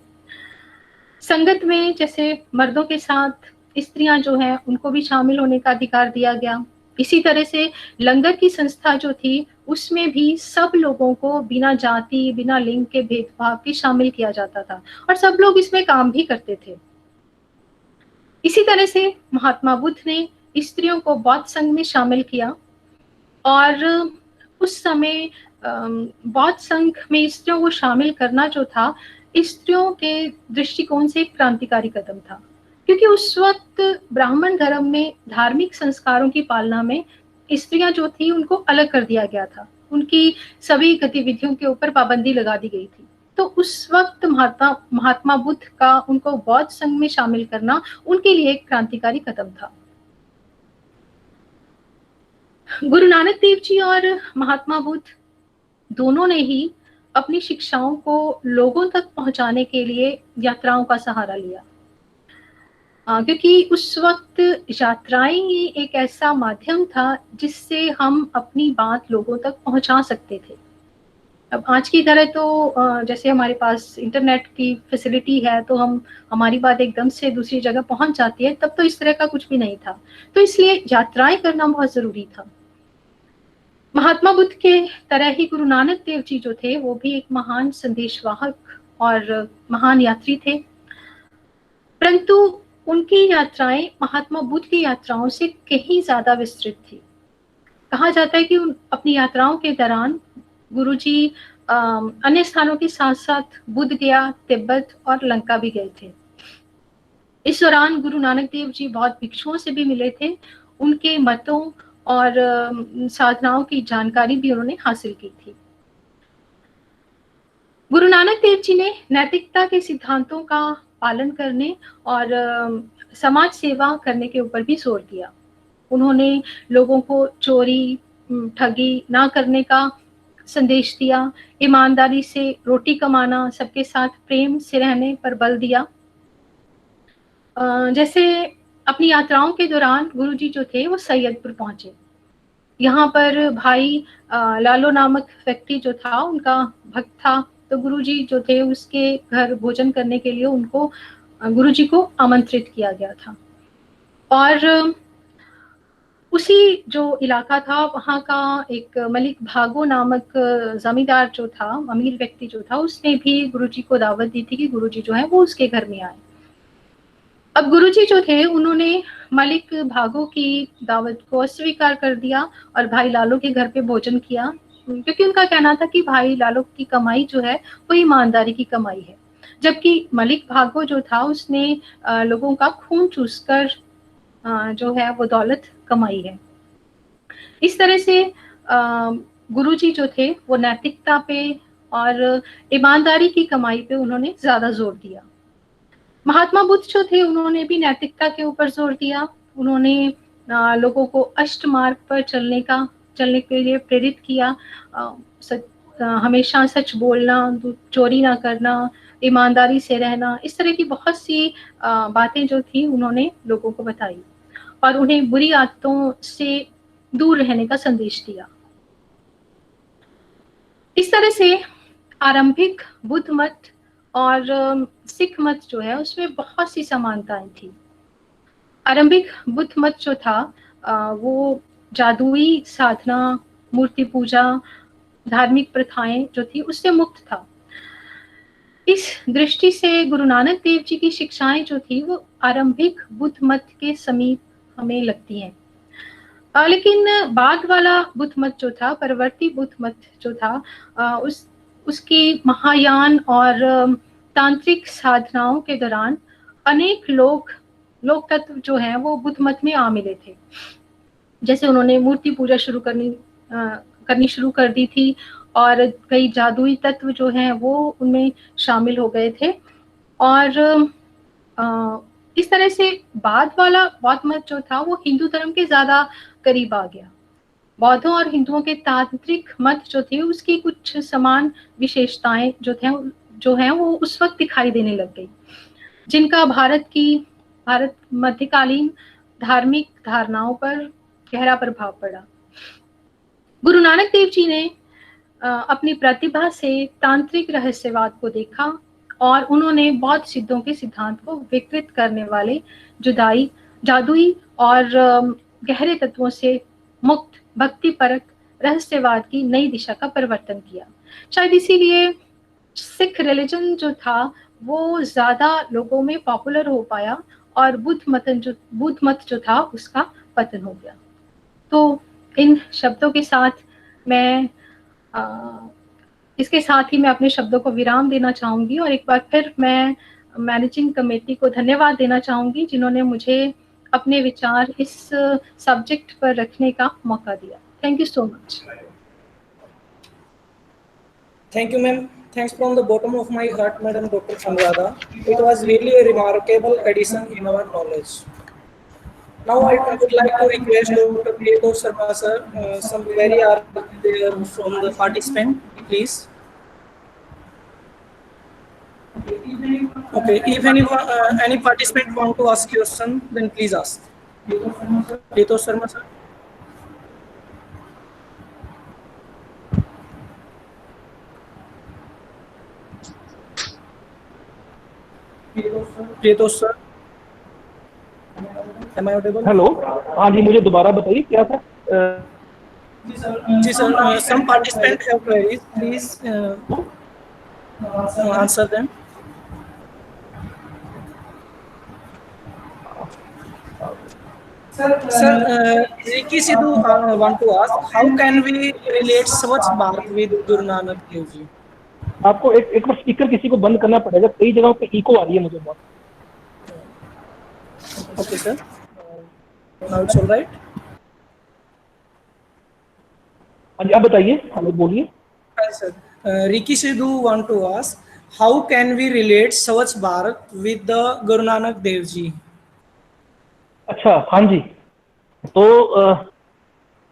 संगत में जैसे मर्दों के साथ स्त्रियां जो हैं उनको भी शामिल होने का अधिकार दिया गया। इसी तरह से लंगर की संस्था जो थी उसमें भी सब लोगों को बिना जाति बिना लिंग के भेदभाव के शामिल किया जाता था और सब लोग इसमें काम भी करते थे। इसी तरह से महात्मा बुद्ध ने स्त्रियों को बौद्ध संघ में शामिल किया और उस समय बौद्ध संघ में स्त्रियों को शामिल करना जो था स्त्रियों के दृष्टिकोण से एक क्रांतिकारी कदम था, क्योंकि उस वक्त ब्राह्मण धर्म में धार्मिक संस्कारों की पालना में स्त्रियां जो थी उनको अलग कर दिया गया था। उनकी सभी गतिविधियों के ऊपर पाबंदी लगा दी गई थी। तो उस वक्त महात्मा बुद्ध का उनको बौद्ध संघ में शामिल करना उनके लिए एक क्रांतिकारी कदम था। गुरु नानक देव जी और महात्मा बुद्ध दोनों ने ही अपनी शिक्षाओं को लोगों तक पहुंचाने के लिए यात्राओं का सहारा लिया, क्योंकि उस वक्त यात्राएं ही एक ऐसा माध्यम था जिससे हम अपनी बात लोगों तक पहुंचा सकते थे। अब आज की तरह तो जैसे हमारे पास इंटरनेट की फैसिलिटी है तो हमारी बात एकदम से दूसरी जगह पहुंच जाती है, तब तो इस तरह का कुछ भी नहीं था। तो इसलिए यात्राएं करना बहुत जरूरी था। महात्मा बुद्ध के तरह ही गुरु नानक देव जी जो थे वो भी एक महान संदेशवाहक और महान यात्री थे, परंतु उनकी यात्राएं महात्मा बुद्ध की यात्राओं से कहीं ज्यादा विस्तृत थी। कहा जाता है कि अपनी यात्राओं के दौरान गुरुजी अन्य स्थानों के साथ साथ बुद्ध गया, तिब्बत और लंका भी गए थे। इस दौरान गुरु नानक देव जी बहुत भिक्षुओं से भी मिले थे, उनके मतों और साधनाओं की जानकारी भी उन्होंने हासिल की थी। गुरु नानक देव जी ने नैतिकता के सिद्धांतों का पालन करने और समाज सेवा करने के ऊपर भी जोर दिया। उन्होंने लोगों को चोरी, ठगी ना करने का संदेश दिया, ईमानदारी से रोटी कमाना, सबके साथ प्रेम से रहने पर बल दिया। जैसे अपनी यात्राओं के दौरान गुरुजी जो थे वो सैयदपुर पहुंचे। यहाँ पर भाई लालो नामक व्यक्ति जो था उनका भक्त था, तो गुरुजी जो थे उसके घर भोजन करने के लिए उनको गुरुजी को आमंत्रित किया गया था। और उसी जो इलाका था वहाँ का एक मलिक भागो नामक जमींदार जो था, अमीर व्यक्ति जो था, उसने भी गुरुजी को दावत दी थी कि गुरुजी जो है वो उसके घर में आए। अब गुरुजी जो थे उन्होंने मलिक भागो की दावत को अस्वीकार कर दिया और भाई लालो के घर पे भोजन किया, क्योंकि उनका कहना था कि भाई लालो की कमाई जो है वो ईमानदारी की कमाई है, जबकि मलिक भागो जो था उसने लोगों का खून चूसकर जो है वो दौलत कमाई है। इस तरह से गुरुजी जो थे वो नैतिकता पे और ईमानदारी की कमाई पे उन्होंने ज्यादा जोर दिया। महात्मा बुद्ध जो थे उन्होंने भी नैतिकता के ऊपर जोर दिया। उन्होंने लोगों को अष्ट मार्ग पर चलने के लिए प्रेरित किया। हमेशा सच बोलना, चोरी ना करना, ईमानदारी से रहना, इस तरह की बहुत सी बातें जो थी उन्होंने लोगों को बताई और उन्हें बुरी आदतों से दूर रहने का संदेश दिया। इस तरह से आरंभिक बुद्ध मत और सिख मत जो है उसमें बहुत सी समानताएं थी। आरंभिक बुद्ध मत जो था वो जादुई साधना, मूर्ति पूजा, धार्मिक प्रथाएं जो थी उससे मुक्त था। इस दृष्टि से गुरु नानक देव जी की शिक्षाएं जो थी वो आरंभिक बुद्ध मत के समीप हमें लगती हैं। लेकिन बाद वाला बुद्ध मत जो था, परवर्ती बुद्ध मत जो था, उसकी महायान और तांत्रिक साधनाओं के दौरान अनेक लोक तत्व जो हैं वो बुद्ध मत में आ मिले थे। जैसे उन्होंने मूर्ति पूजा करनी शुरू कर दी थी और कई जादुई तत्व जो हैं वो उनमें शामिल हो गए थे। और इस तरह से बाद वाला बौद्ध मत जो था वो हिंदू धर्म के ज्यादा करीब आ गया। बौद्धों और हिंदुओं के तांत्रिक मत जो थे उसकी कुछ समान विशेषताएं जो हैं वो उस वक्त दिखाई देने लग गई, जिनका भारत मध्यकालीन धार्मिक धारणाओं पर गहरा प्रभाव पड़ा। गुरु नानक देव जी ने अपनी प्रतिभा से तांत्रिक रहस्यवाद को देखा और उन्होंने बौद्ध सिद्धों के सिद्धांत को विकृत करने वाले जादुई और गहरे तत्वों से मुक्त भक्तिपरक रहस्यवाद की नई दिशा का परिवर्तन किया। शायद इसीलिए सिख रिलीजन जो था वो ज्यादा लोगों में पॉपुलर हो पाया और बुद्ध मत जो था उसका पतन हो गया। तो इन शब्दों के साथ मैं इसके साथ ही मैं अपने शब्दों को विराम देना चाहूंगी और एक बार फिर मैं मैनेजिंग कमेटी को धन्यवाद देना चाहूंगी जिन्होंने मुझे अपने विचार इस सब्जेक्ट पर रखने का मौका दिया। Thank you so much. Thank you, ma'am. Thanks from the bottom of my heart, Madam Dr. Anuradha. It was really a remarkable addition in our knowledge. Now I would like to request Dr. Priyato Sharma sir, some query are there from the participant, please. Okay, if any participant want to ask question, then please ask. Priyato Sharma sir. Priyato sir, am I audible? Hello, हाँ जी, मुझे दोबारा बताइए क्या था? जी sir, some participant have queries. Please answer them. Sir, Ricky Sidhu want to ask, how can we relate Swachh Bharat with Guru Nanak Dev Ji? आपको एक बार speaker किसी को बंद करना पड़ेगा, कई जगहों पे इको आ रही है मुझे बहुत। Okay sir, now it's all right. हाँ जी, आप बताइए, हमें बोलिए। Hi sir, Ricky Sidhu want to ask, how can we relate Swachh Bharat with the Guru Nanak Dev Ji? अच्छा, हाँ जी, तो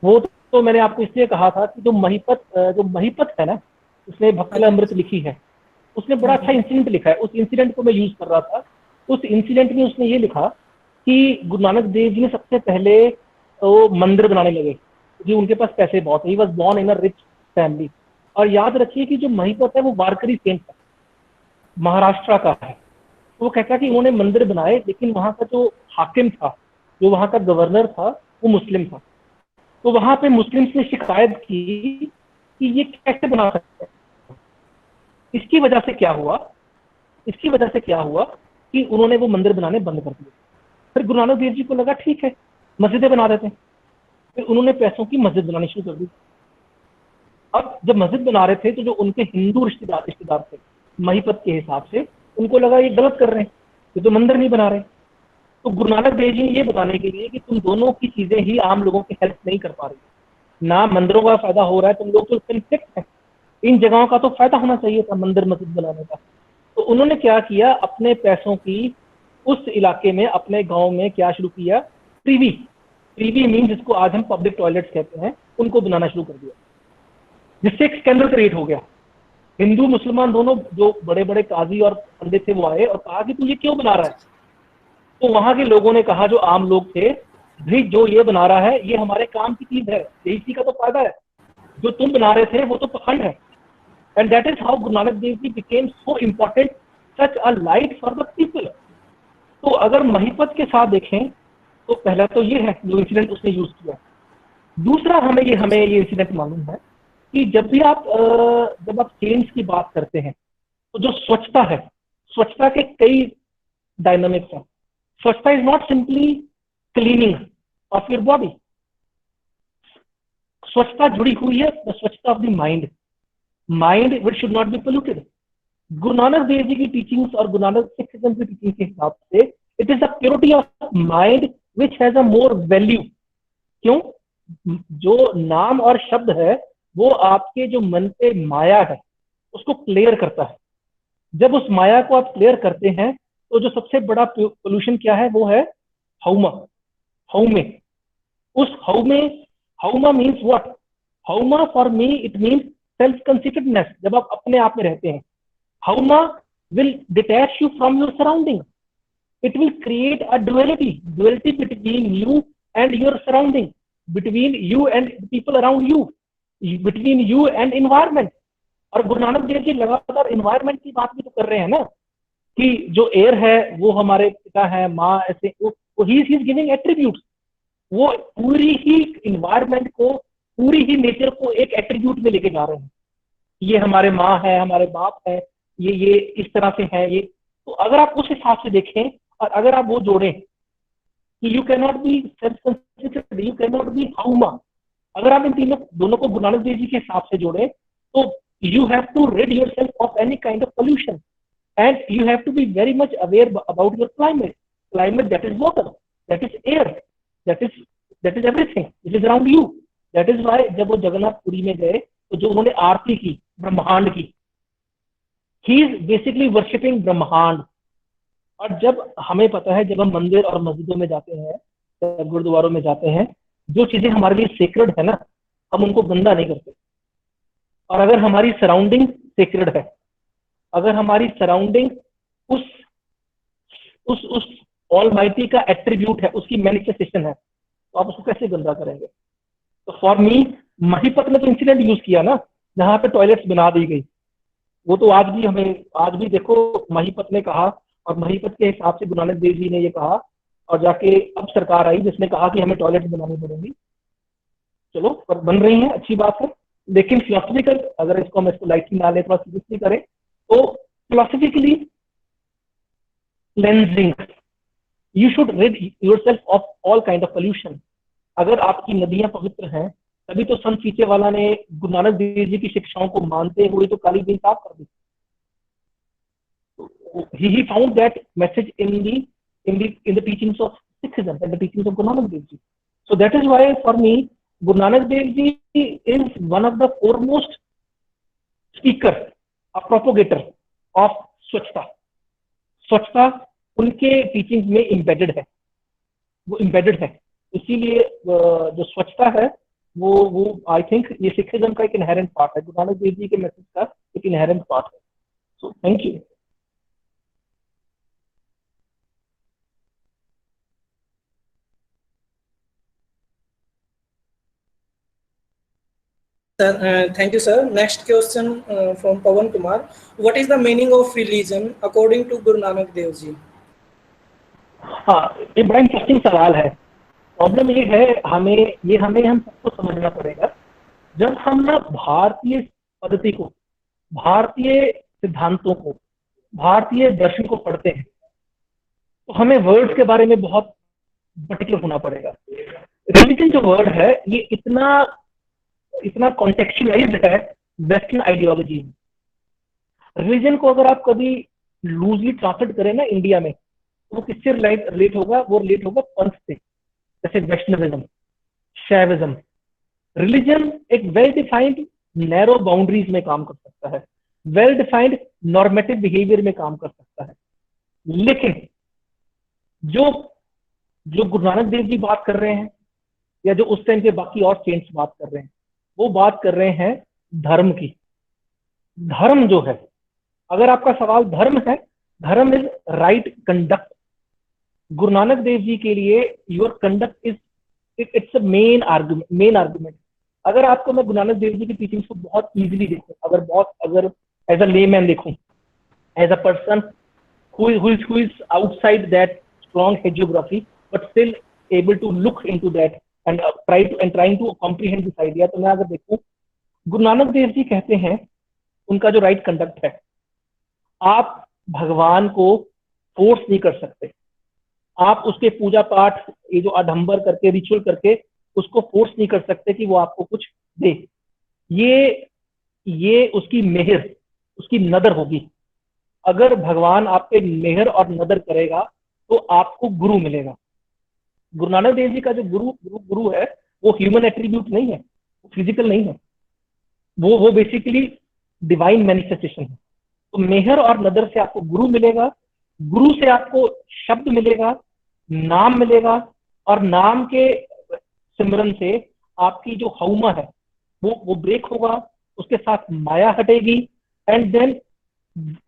वो तो मैंने आपको इसलिए कहा था कि जो महिपत है ना, उसने भक्तला अमृत लिखी है, उसने बड़ा अच्छा इंसिडेंट लिखा है। उस इंसिडेंट को मैं यूज कर रहा था। उस इंसिडेंट में उसने ये लिखा कि गुरु नानक देव जी ने सबसे पहले वो मंदिर बनाने लगे क्योंकि उनके पास पैसे बहुत है। He was born in a rich family. और याद रखिए कि जो महिपत है वो वारकरी सेंट है, महाराष्ट्र का है। वो कहता है कि उन्होंने मंदिर बनाए, लेकिन वहां का जो हाकिम था, जो वहां का गवर्नर था, वो मुस्लिम था। तो वहां पे मुस्लिम्स ने शिकायत की कि ये कैसे बना सकते हैं। इसकी वजह से क्या हुआ कि उन्होंने वो मंदिर बनाने बंद कर दिए। फिर गुरु नानक देव जी को लगा ठीक है, मस्जिदें बना देते हैं। फिर उन्होंने पैसों की मस्जिद बनानी शुरू कर दी। अब जब मस्जिद बना रहे थे तो जो उनके हिंदू रिश्तेदार थे महिपत के हिसाब से, उनको लगा ये गलत कर रहे हैं, ये तो मंदिर नहीं बना रहे। तो गुरु नानक देव जी ने ये बताने के लिए कि तुम दोनों की चीजें ही आम लोगों की हेल्प नहीं कर पा रही, ना मंदिरों का फायदा हो रहा है, तुम लोग तो कन्फ्लिक्ट है। इन जगहों का तो फायदा होना चाहिए था मंदिर मस्जिद बनाने का। तो उन्होंने क्या किया, अपने पैसों की उस इलाके में, अपने गांव में क्या शुरू किया, प्रीवी मीन जिसको आज हम पब्लिक टॉयलेट्स कहते हैं, उनको बनाना शुरू कर दिया, जिससे एक स्कैंडल क्रिएट हो गया। हिंदू मुसलमान दोनों जो बड़े बड़े काजी और पंडित थे वो आए और कहा कि तू ये क्यों बना रहा है। तो वहां के लोगों ने कहा, जो आम लोग थे, भाई जो ये बना रहा है ये हमारे काम की चीज है, यही इसी का तो फायदा है, जो तुम बना रहे थे वो तो पखंड है। And that is how Guru Nanak Dev ji became so important, such a light for the people. तो अगर महिपत के साथ देखें तो पहला तो ये है जो इंसिडेंट उसने यूज किया। दूसरा हमें ये इंसिडेंट मालूम है कि जब आप चेंज की बात करते हैं तो जो स्वच्छता है, स्वच्छता के कई डायनामिक्स हैं। स्वच्छता is not simply cleaning of your body. स्वच्छता जुड़ी हुई है द स्वच्छता of the mind which should not be polluted. गुरु नानक देव जी की टीचिंग्स और गुरु नानक सिखिज्म की टीचिंग के हिसाब से it is the purity of mind which has a more value. क्यों? जो नाम और शब्द है वो आपके जो मन पे माया है उसको क्लियर करता है। जब उस माया को आप क्लियर करते हैं तो जो सबसे बड़ा पोल्यूशन क्या है वो है हौमे। उस haumai means what? Haumai for me it means self considerateness. जब आप अपने आप में रहते हैं, haumai will detach you from your surrounding. It will create a duality between you and your surrounding, between you and people around you, between you and environment. और गुरु नानक देव जी लगातार environment की बात भी तो कर रहे हैं ना, कि जो एयर है वो हमारे पिता है, माँ, ऐसे ही इज गिविंग एट्रीब्यूट्स। वो पूरी ही इन्वायरमेंट को, पूरी ही नेचर को एक एट्रीब्यूट में लेके जा रहे हैं। ये हमारे माँ है, हमारे बाप है, ये इस तरह से है ये। तो अगर आप उस हिसाब से देखें और अगर आप वो जोड़ें कि you can not be self considered, you can not be haumai, अगर आप इन दोनों को गुरु नानक देव जी के हिसाब से जोड़ें तो you have to rid yourself of any kind of pollution and you have to be very much aware about your climate, that is water, that is air, that is everything which is around you. That is why जब वो जगन्नाथपुरी में गए तो जो उन्होंने आरती की ब्रह्मांड की, he is basically worshipping ब्रह्मांड। और जब हमें पता है जब हम मंदिर और मस्जिदों में जाते हैं गुरुद्वारों में जाते हैं, जो चीजें हमारे लिए सेक्रेड है ना, हम उनको गंदा नहीं करते। और अगर हमारी सराउंडिंग सेक्रेड है, अगर हमारी सराउंडिंग उस ऑलमाइटी का एट्रीब्यूट है, उसकी मैनिफेस्टेशन है, तो आप उसको कैसे गंदा करेंगे? तो फॉर मी, महिपत ने तो इंसिडेंट यूज किया ना, जहां पे टॉयलेट्स बना दी गई, वो तो आज भी देखो महिपत ने कहा, और महिपत के हिसाब से गुरु नानक देव जी ने ये कहा, और जाके अब सरकार आई जिसने कहा कि हमें टॉयलेट बनानी पड़ेंगी। चलो, पर बन रही है, अच्छी बात है। लेकिन फिलोसफिकल, अगर इसको हम इसको लाइटली ना ले, थोड़ा सीरियसली करें, तो philosophically cleansing, you should rid yourself of all kind of pollution. अगर आपकी नदियां पवित्र हैं, तभी तो संत सीचेवाला ने गुरु नानक देव जी की शिक्षाओं को मानते हुए तो काली नदी साफ कर दी। He found that message in the teachings of Sikhism and the teachings of Guru Nanak Dev Ji. So that is why for me, Guru Nanak Dev Ji is one of the foremost speaker, a propagator of स्वच्छता। स्वच्छता उनके teachings में embedded है, वो embedded है। इसीलिए जो स्वच्छता है वो आई थिंक ये सिखिज्म का एक इनहेरेंट पार्ट है, गुरु नानक देव जी के मैसेज का एक इनहेरेंट पार्ट है। So thank you. Thank you, sir. Next question from Pawan Kumar. What is the meaning of religion according to Guru Nanak Dev Ji? हाँ, ये बड़ा इंटरेस्टिंग सवाल है। प्रॉब्लम ये है, हमें हम सबको समझना पड़ेगा। जब हम ना भारतीय पद्धति को, भारतीय सिद्धांतों को, भारतीय दर्शन को पढ़ते हैं, तो हमें वर्ड्स के बारे में बहुत पर्टिकुलर होना पड़ेगा। रिलीजन जो वर्ड है, ये इतना कॉन्टेक्चुअलाइज्ड है वेस्टर्न आइडियोलॉजी में। रिलीजन को अगर आप कभी लूजली ट्रांसलेट करें ना इंडिया में, तो वो किससे रिलेट होगा? वो रिलेट होगा पंथ से, जैसे वैष्णविज्म, शैविज्म। रिलीजन एक वेल डिफाइंड नैरो बाउंड्रीज में काम कर सकता है, वेल डिफाइंड नॉर्मेटिव बिहेवियर में काम कर सकता है। लेकिन जो गुरु नानक देव जी बात कर रहे हैं, या जो उस टाइम के बाकी और सेंट्स बात कर रहे हैं, वो बात कर रहे हैं धर्म की। धर्म जो है, अगर आपका सवाल धर्म है, धर्म इज राइट कंडक्ट। गुरु नानक देव जी के लिए your conduct is it's a main argument. अगर आपको मैं गुरु नानक देव जी की टीचिंग्स को बहुत इजीली देखूं, अगर एज अ लेमैन देखूं, as a person who is outside that strong hagiography but still able to look into that and trying to comprehend this idea, तो मैं अगर देखूं, गुरु नानक देव जी कहते हैं, उनका जो राइट कंडक्ट है, आप भगवान को फोर्स नहीं कर सकते। आप उसके पूजा पाठ, ये जो आडंबर करके, रिचुअल करके उसको फोर्स नहीं कर सकते कि वो आपको कुछ दे। ये उसकी मेहर, उसकी नदर होगी। अगर भगवान आप पे मेहर और नदर करेगा तो आपको गुरु मिलेगा। गुरु नानक देव जी का जो गुरु है, वो ह्यूमन एट्रीब्यूट नहीं है, फिजिकल नहीं है, वो बेसिकली डिवाइन मैनिफेस्टेशन है। तो मेहर और नदर से आपको गुरु मिलेगा, गुरु से आपको शब्द मिलेगा, नाम मिलेगा, और नाम के सिमरन से आपकी जो हौमा है वो ब्रेक होगा, उसके साथ माया हटेगी, and then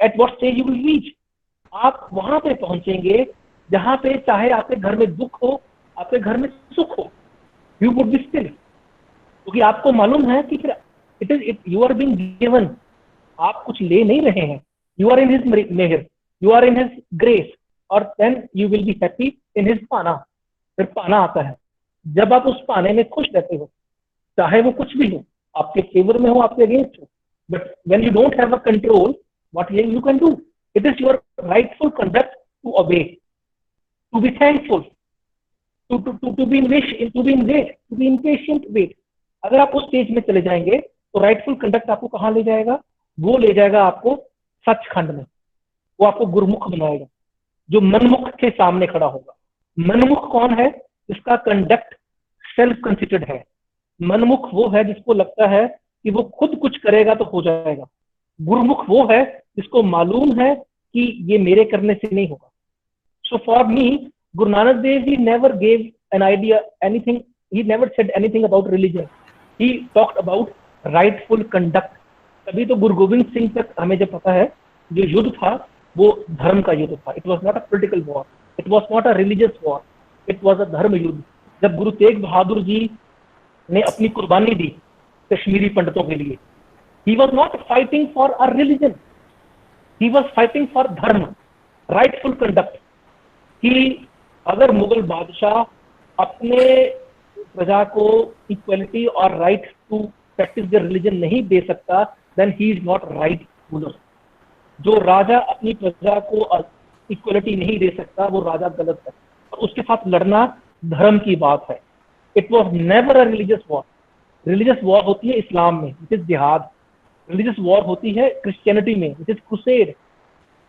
at what stage you will reach, आप वहां पे पहुंचेंगे जहां पे चाहे आपके घर में दुख हो, आपके घर में सुख हो, यू वुड बी स्टिल, क्योंकि आपको मालूम है कि यू आर बीइंग गिवन, आप कुछ ले नहीं रहे हैं, यू आर इन हिज मेहर, you are in his grace, और then you will be happy in his पाना। फिर पाना आता है, जब आप उस पाने में खुश रहते हो, चाहे वो कुछ भी हो, आपके फेवर में हो, आपके अगेंस्ट हो, but when you don't have a control, what you can do, it is your rightful conduct to obey, to be thankful, to be impatient wait। अगर आप उस स्टेज में चले जाएंगे तो राइटफुल कंडक्ट आपको कहाँ ले जाएगा? वो ले जाएगा आपको सचखंड में, वो आपको गुरुमुख बनाएगा, जो मनमुख के सामने खड़ा होगा। मनमुख कौन है? जिसका कंडक्ट सेल्फ कंसिडर्ड है। मनमुख वो है जिसको लगता है कि वो खुद कुछ करेगा तो हो जाएगा। गुरुमुख वो है जिसको मालूम है कि ये मेरे करने से नहीं होगा। सो for me, Guru Nanak Dev ji never gave an idea, anything. He never said anything about religion. He talked about rightful conduct. तभी तो गुरु गोविंद सिंह तक हमें जब पता है जो युद्ध था वो धर्म का युद्ध था. It was not a political war. It was not a religious war. It was a धर्म युद्ध. जब गुरु तेग बहादुर जी ने अपनी कुर्बानी दी कश्मीरी पंडितों के लिए, he was not fighting for a religion. He was fighting for धर्म, rightful conduct. कि अगर मुगल बादशाह अपने प्रजा को इक्वलिटी और right to practise the religion नहीं दे सकता, then he is not right ruler. जो राजा अपनी प्रजा को इक्वलिटी नहीं दे सकता वो राजा गलत है, और उसके साथ लड़ना धर्म की बात है. It was never a religious war. Religious war होती है इस्लाम में, विच इज जिहाद. रिलीजियस वॉर होती है क्रिश्चियनिटी में, विच इज क्रूसेड.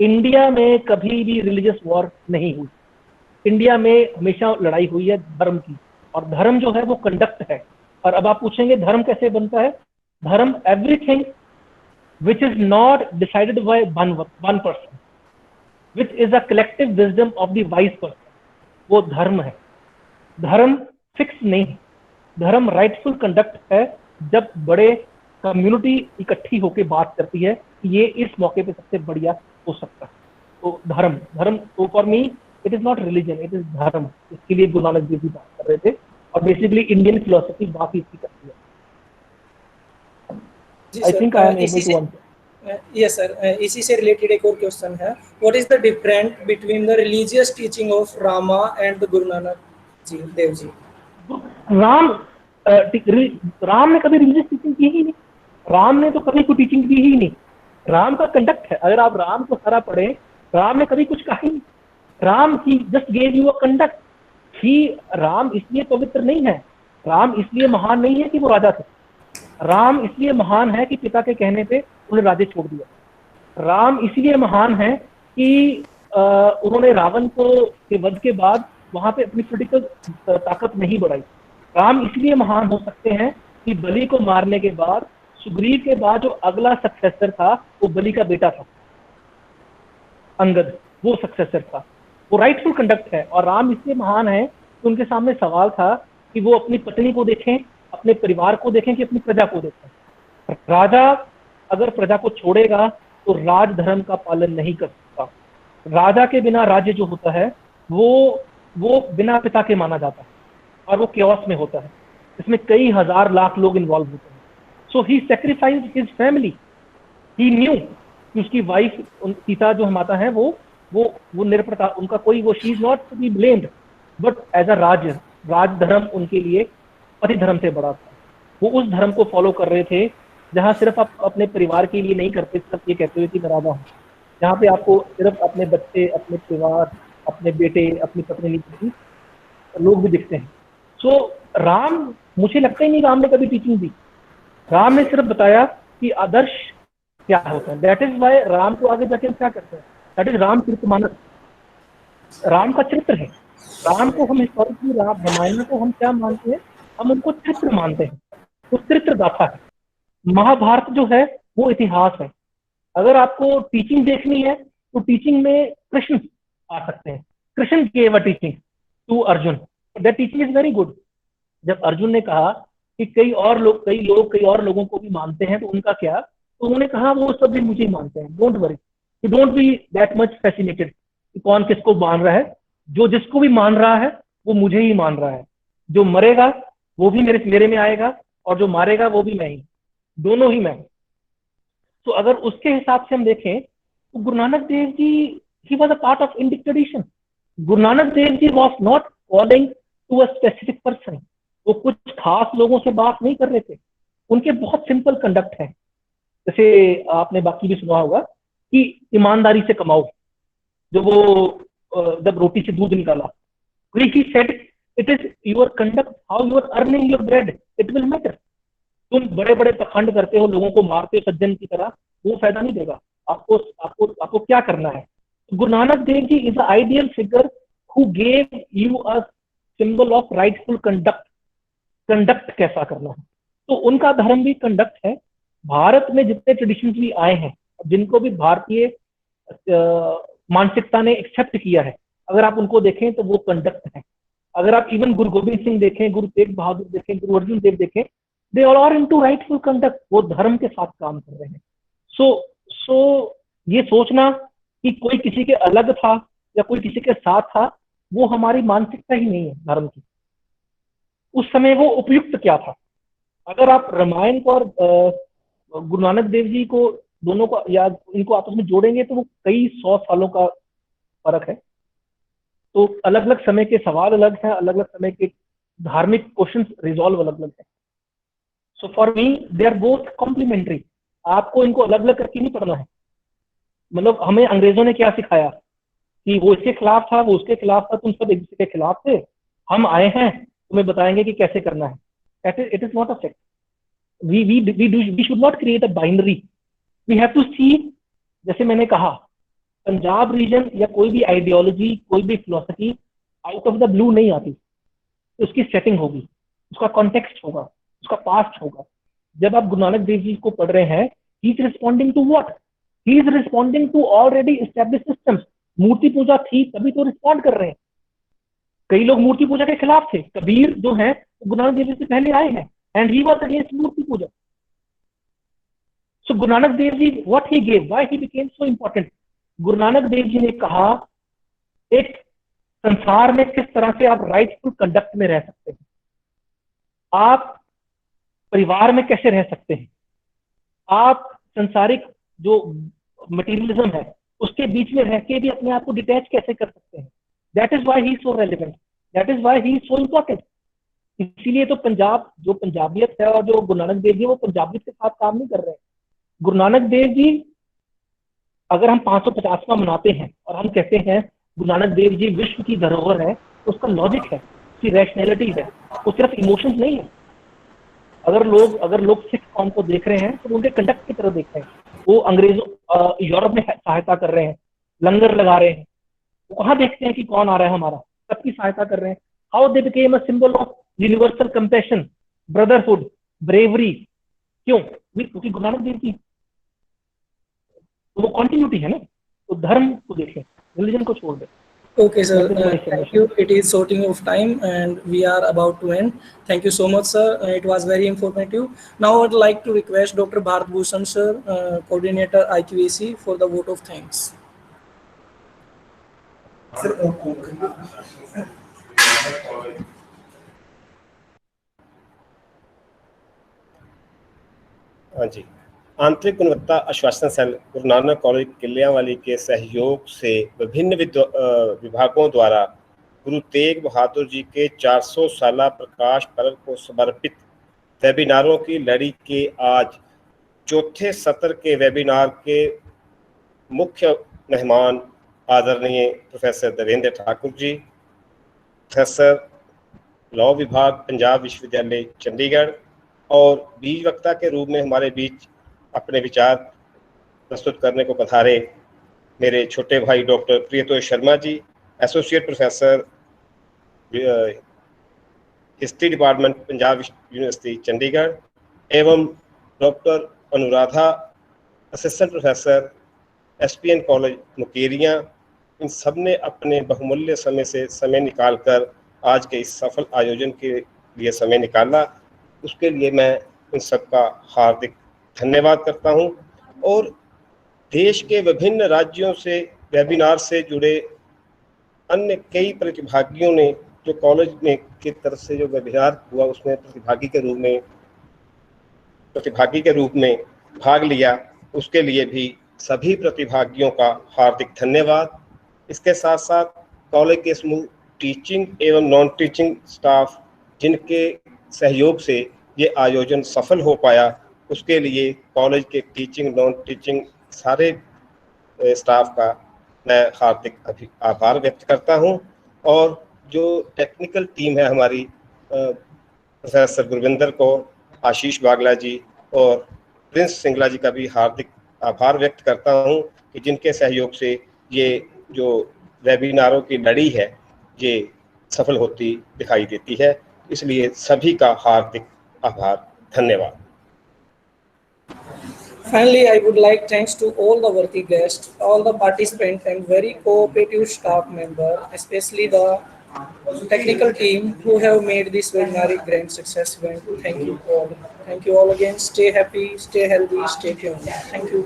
इंडिया में कभी भी रिलीजियस वॉर नहीं हुई. इंडिया में हमेशा लड़ाई हुई है धर्म की, और धर्म जो है वो कंडक्ट है. और अब आप पूछेंगे धर्म कैसे बनता है? धर्म everything which is not decided by one person, which is a collective wisdom of the wise person, वो धर्म है. धर्म फिक्स नहीं है. धर्म राइटफुल कंडक्ट है जब बड़े कम्युनिटी इकट्ठी होकर बात करती है कि ये इस मौके पे सबसे बढ़िया हो सकता है. तो धर्म तो for me it is not religion, it is धर्म. इसके लिए गुरु नानक देव जी बात कर रहे थे, और बेसिकली इंडियन फिलोसफी बाकी इसकी करती है. I think I am able to answer. Yes sir, इसी से रिलेटेड एक और क्वेश्चन है. What is the difference between the religious teaching of Rama and the Guru Nanak जी देव जी? राम ने कभी रिलीजियस टीचिंग की ही नहीं. राम ने तो कभी कोई टीचिंग दी ही नहीं. राम का कंडक्ट है. अगर आप राम को सारा पढ़े, राम ने कभी कुछ कहा ही नहीं. Ram he just gave you a conduct. ही राम इसलिए पवित्र नहीं है, राम इसलिए महान नहीं है कि वो राजा थे. राम इसलिए महान है कि पिता के कहने पे उन्हें राज्य छोड़ दिया. राम इसलिए महान है कि उन्होंने रावण को के वध के बाद वहां पे अपनी पॉलिटिकल ताकत नहीं बढ़ाई. राम इसलिए महान हो सकते हैं कि बलि को मारने के बाद सुग्रीव के बाद जो अगला सक्सेसर था वो बलि का बेटा था, अंगद. वो सक्सेसर था, वो राइटफुल कंडक्ट है. और राम इसलिए महान है कि उनके सामने सवाल था कि वो अपनी पत्नी को देखें, अपने परिवार को देखें, कि अपनी प्रजा को देखें. राजा अगर प्रजा को छोड़ेगा तो राज धर्म का पालन नहीं कर सकता. राजा के बिना राज्य जो होता है वो बिना पिता के माना जाता है, और वो केओस में होता है. इसमें कई हजार लाख लोग इन्वॉल्व होते हैं. सो ही सैक्रिफाइस्ड हिज फैमिली. ही न्यू कि उसकी वाइफ सीता जो माता है वो निरप्रता, उनका कोई वो she is not to be blamed, but as a raj dharma उनके लिए पति धर्म से बड़ा था. वो उस धर्म को फॉलो कर रहे थे जहाँ सिर्फ आप अपने परिवार के लिए नहीं करते, सिर्फ ये कहते हुए कि मैं राजा हूँ. जहाँ पे आपको सिर्फ अपने बच्चे, अपने परिवार, अपने बेटे, अपनी पत्नी नहीं दिखती, लोग भी दिखते हैं. सो राम, मुझे लगता ही नहीं राम ने कभी टीचिंग दी. राम ने सिर्फ बताया कि आदर्श क्या होता है. दैट इज वाई राम को आगे जाके क्या करते हैं, दैट इज राम चरितमानस. राम का चरित्र है. राम को हम हिस्टोरिकली, रामायण को हम क्या मानते हैं, हम उनको चरित्र मानते हैं. वो चरित्र गाथा है. महाभारत जो है वो इतिहास है. अगर आपको टीचिंग देखनी है तो टीचिंग में कृष्ण आ सकते हैं. Krishna gave a teaching to Arjun. That teaching is very good. जब अर्जुन ने कहा कि कई और लोगों को भी मानते हैं तो उनका क्या, तो उन्होंने कहा वो सब भी मुझे ही मानते हैं. Don't worry, you don't be that much fascinated कि कौन किसको मान रहा है. जो जिसको भी मान रहा है वो मुझे ही मान रहा है. जो मरेगा वो भी मेरे में आएगा, और जो मारेगा वो भी मैं ही, दोनों ही मैं. तो अगर उसके हिसाब से हम देखें तो Guru Nanak Dev ji, he was a part of Indian tradition. Guru Nanak Dev ji was not calling to a specific person. वो कुछ खास लोगों से बात नहीं कर रहे थे. उनके बहुत सिंपल कंडक्ट है. जैसे आपने बाकी भी सुना होगा कि ईमानदारी से कमाओ. जो वो जब रोटी से दूध निकाला, he said it is your conduct, how you are earning your bread, it will matter. तुम बड़े बड़े पखंड करते हो, लोगों को मारते हो सज्जन की तरह, वो फायदा नहीं देगा. आपको क्या करना है. Guru Nanak Dev ji is a ideal figure who gave you a symbol of rightful conduct. Conduct कैसा करना है, तो उनका धर्म भी कंडक्ट है. भारत में जितने ट्रेडिशन भी आए हैं, जिनको भी भारतीय मानसिकता ने एक्सेप्ट किया है, अगर आप उनको देखें तो वो कंडक्ट है. अगर आप इवन गुरु गोविंद सिंह देखें, गुरु तेग बहादुर देखें, गुरु अर्जुन देव देखें, they all are into rightful conduct, वो धर्म के साथ काम कर रहे हैं। सो ये सोचना कि कोई किसी के अलग था या कोई किसी के साथ था, वो हमारी मानसिकता ही नहीं है धर्म की। उस समय वो उपयुक्त क्या था? अगर आप रामायण को और गुरु नानक देव जी को दोनों को या इनको आपस में जोड़ेंगे तो वो कई 100 सालों का फर्क है। तो अलग अलग समय के सवाल अलग हैं, अलग अलग समय के धार्मिक क्वेश्चंस रिजॉल्व अलग अलग है। So for me they are both complementary. आपको इनको अलग अलग करके नहीं पढ़ना है। मतलब हमें अंग्रेजों ने क्या सिखाया कि वो इसके खिलाफ था, वो उसके खिलाफ था, तुम सब एक दूसरे के खिलाफ थे, हम आए हैं तुम्हें बताएंगे कि कैसे करना है। It is not a fact. We should not create a binary. We have to see, जैसे मैंने कहा, पंजाब रीजन या कोई भी आइडियोलॉजी, कोई भी philosophy out of the blue नहीं आती। उसकी सेटिंग होगी, उसका कॉन्टेक्स्ट होगा, उसका पास्ट होगा। जब आप गुरु नानक देव जी को पढ़ रहे हैं, he is responding to what? He is responding to already establish systems. मूर्ति पूजा थी तभी तो रिस्पॉन्ड कर रहे हैं। कई लोग मूर्ति पूजा के खिलाफ थे। कबीर जो है गुरु नानक देव जी से पहले आए हैं and he was against murti puja. So Guru Nanak Dev ji, what he gave, why he became so important? Guru Nanak Dev जी ने कहा एक संसार में किस तरह से आप राइटफुल कंडक्ट में रह सकते हैं, आप परिवार में कैसे रह सकते हैं, आप संसारिक जो मटेरियलिज्म है उसके बीच में रह के भी अपने आप को डिटैच कैसे कर सकते हैं। That is why he is so relevant, that is why he is so important. इसीलिए तो पंजाब, जो पंजाबियत है और जो गुरु नानक देव जी, वो पंजाबियत के साथ काम नहीं कर रहे हैं। गुरु नानक देव जी, अगर हम 550वां मनाते हैं और हम कहते हैं गुरु नानक देव जी विश्व की धरोहर है, तो उसका लॉजिक है, उसकी रैशनैलिटी है, वो सिर्फ इमोशंस नहीं है। अगर लोग सिख कौम को देख रहे हैं तो उनके कंडक्ट की तरह देख रहे हैं। वो अंग्रेजों यूरोप में सहायता कर रहे हैं, लंगर लगा रहे हैं, वो कहाँ देखते हैं कि कौन आ रहा है हमारा, सबकी सहायता कर रहे हैं। How they became a symbol of universal compassion, brotherhood, bravery. क्यों? क्योंकि गुरु नानक देव जी, तो वो कंटिन्यूटी है ना। तो धर्म को देखें, रिलीजन को छोड़ दें। Okay, sir. Thank you. It is sorting of time, and we are about to end. Thank you so much, sir. It was very informative. Now, I would like to request Dr. Bharat Bhushan, sir, coordinator IQAC, for the vote of thanks. हाँ जी। आंतरिक गुणवत्ता आश्वासन cell Guru Nanak college Killianwali के सहयोग से विभिन्न विभागों द्वारा गुरु तेग बहादुर जी के 400 साला प्रकाश पर्व को समर्पित वेबिनारों की लड़ी के आज चौथे सत्र के वेबिनार के मुख्य मेहमान आदरणीय professor Devendra Thakur ji, professor law विभाग पंजाब विश्वविद्यालय चंडीगढ़, और बीज वक्ता के रूप में हमारे बीच अपने विचार प्रस्तुत करने को पधारे मेरे छोटे भाई doctor Priyatosh Sharma ji, associate professor history department Punjab university Chandigarh, एवं doctor Anuradha, assistant professor SPN college Mukerian. इन सब ने अपने बहुमूल्य समय से समय निकालकर आज के इस सफल आयोजन के लिए समय निकाला। उसके लिए मैं इन सबका हार्दिक धन्यवाद करता हूं। और देश के विभिन्न राज्यों से वेबिनार से जुड़े अन्य कई प्रतिभागियों ने जो कॉलेज में की तरफ से जो वेबिनार हुआ उसमें प्रतिभागी के रूप में भाग लिया, उसके लिए भी सभी प्रतिभागियों का हार्दिक धन्यवाद। इसके साथ साथ कॉलेज के समूह टीचिंग एवं नॉन टीचिंग स्टाफ जिनके सहयोग से ये आयोजन सफल हो पाया, उसके लिए कॉलेज के टीचिंग नॉन टीचिंग सारे स्टाफ का मैं हार्दिक आभार व्यक्त करता हूं। और जो टेक्निकल टीम है हमारी, प्रोफेसर गुरविंदर कौर, आशीष बागला जी और प्रिंस सिंगला जी का भी हार्दिक आभार व्यक्त करता हूं कि जिनके सहयोग से ये जो वेबिनारों की लड़ी है ये सफल होती दिखाई देती है। इसलिए सभी का हार्दिक आभार, धन्यवाद। Finally, I would like thanks to all the worthy guests, all the participants, and very cooperative staff member, especially the technical team who have made this webinar a grand success event. Thank you all. Thank you all again. Stay happy, stay healthy, stay tuned. Thank you.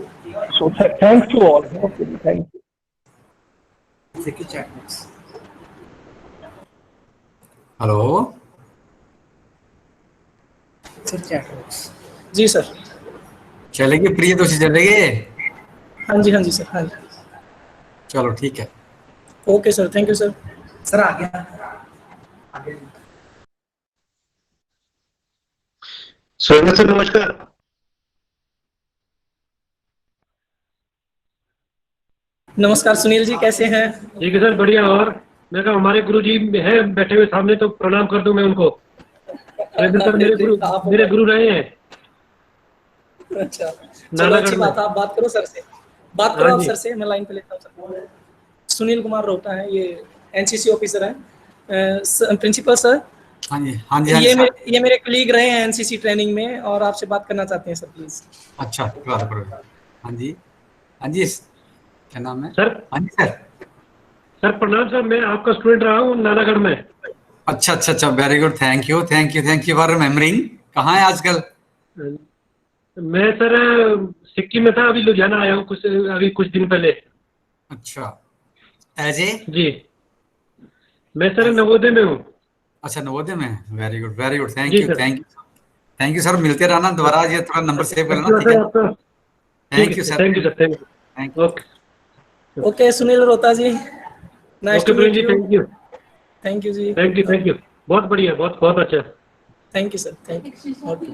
So thanks to all. Okay, thank you. Hello जी sir. चलेंगे प्रियदोषी, चलेंगे? हाँ जी sir, हाँ जी। चलो ठीक है। Okay sir, thank you sir. Sir आ गया। सोहेल सर नमस्कार। नमस्कार सुनील जी, कैसे हैं? ठीक है सर, बढ़िया। और मैं कहा हमारे गुरु जी है बैठे हुए सामने, तो प्रणाम कर दूं मैं उनको। सर मेरे गुरु रहे हैं। अच्छा, चलो अच्छी बात है। आप बात करो सर से, बात करो आप सर से। मैं लाइन पे लेता हूँ सर। सुनील कुमार रोहता है, ये एनसीसी ऑफिसर है, प्रिंसिपल सर। हाँ जी, हाँ जी, ये मेरे कलीग रहे हैं एनसीसी ट्रेनिंग में, और आपसे बात करना चाहते हैं सर, प्लीज। अच्छा, बात करो। हाँ जी, हाँ जी, क्या नाम है सर? हाँ जी सर। सर प्रणाम सर, मैं आपका स्टूडेंट रहा हूँ नानागढ़ में। अच्छा, very good, thank you for remembering. कहाँ है आजकल? मैं सर सिक्किम में था, अभी लुधियाना आया हूँ कुछ दिन पहले। अच्छा, ऐसे जी, मैं सर नवोदय में हूँ। अच्छा, नवोदय में। Very good, thank you sir. मिलते रहना दोबारा, ये थोड़ा नंबर सेव कर लेना, ठीक है? Thank you sir, thank you. Okay Sunil Rohta ji, nice to meet you. Thank you जी, थैंक यू। बहुत बढ़िया, बहुत अच्छा। Thank you sir, thank you. Okay.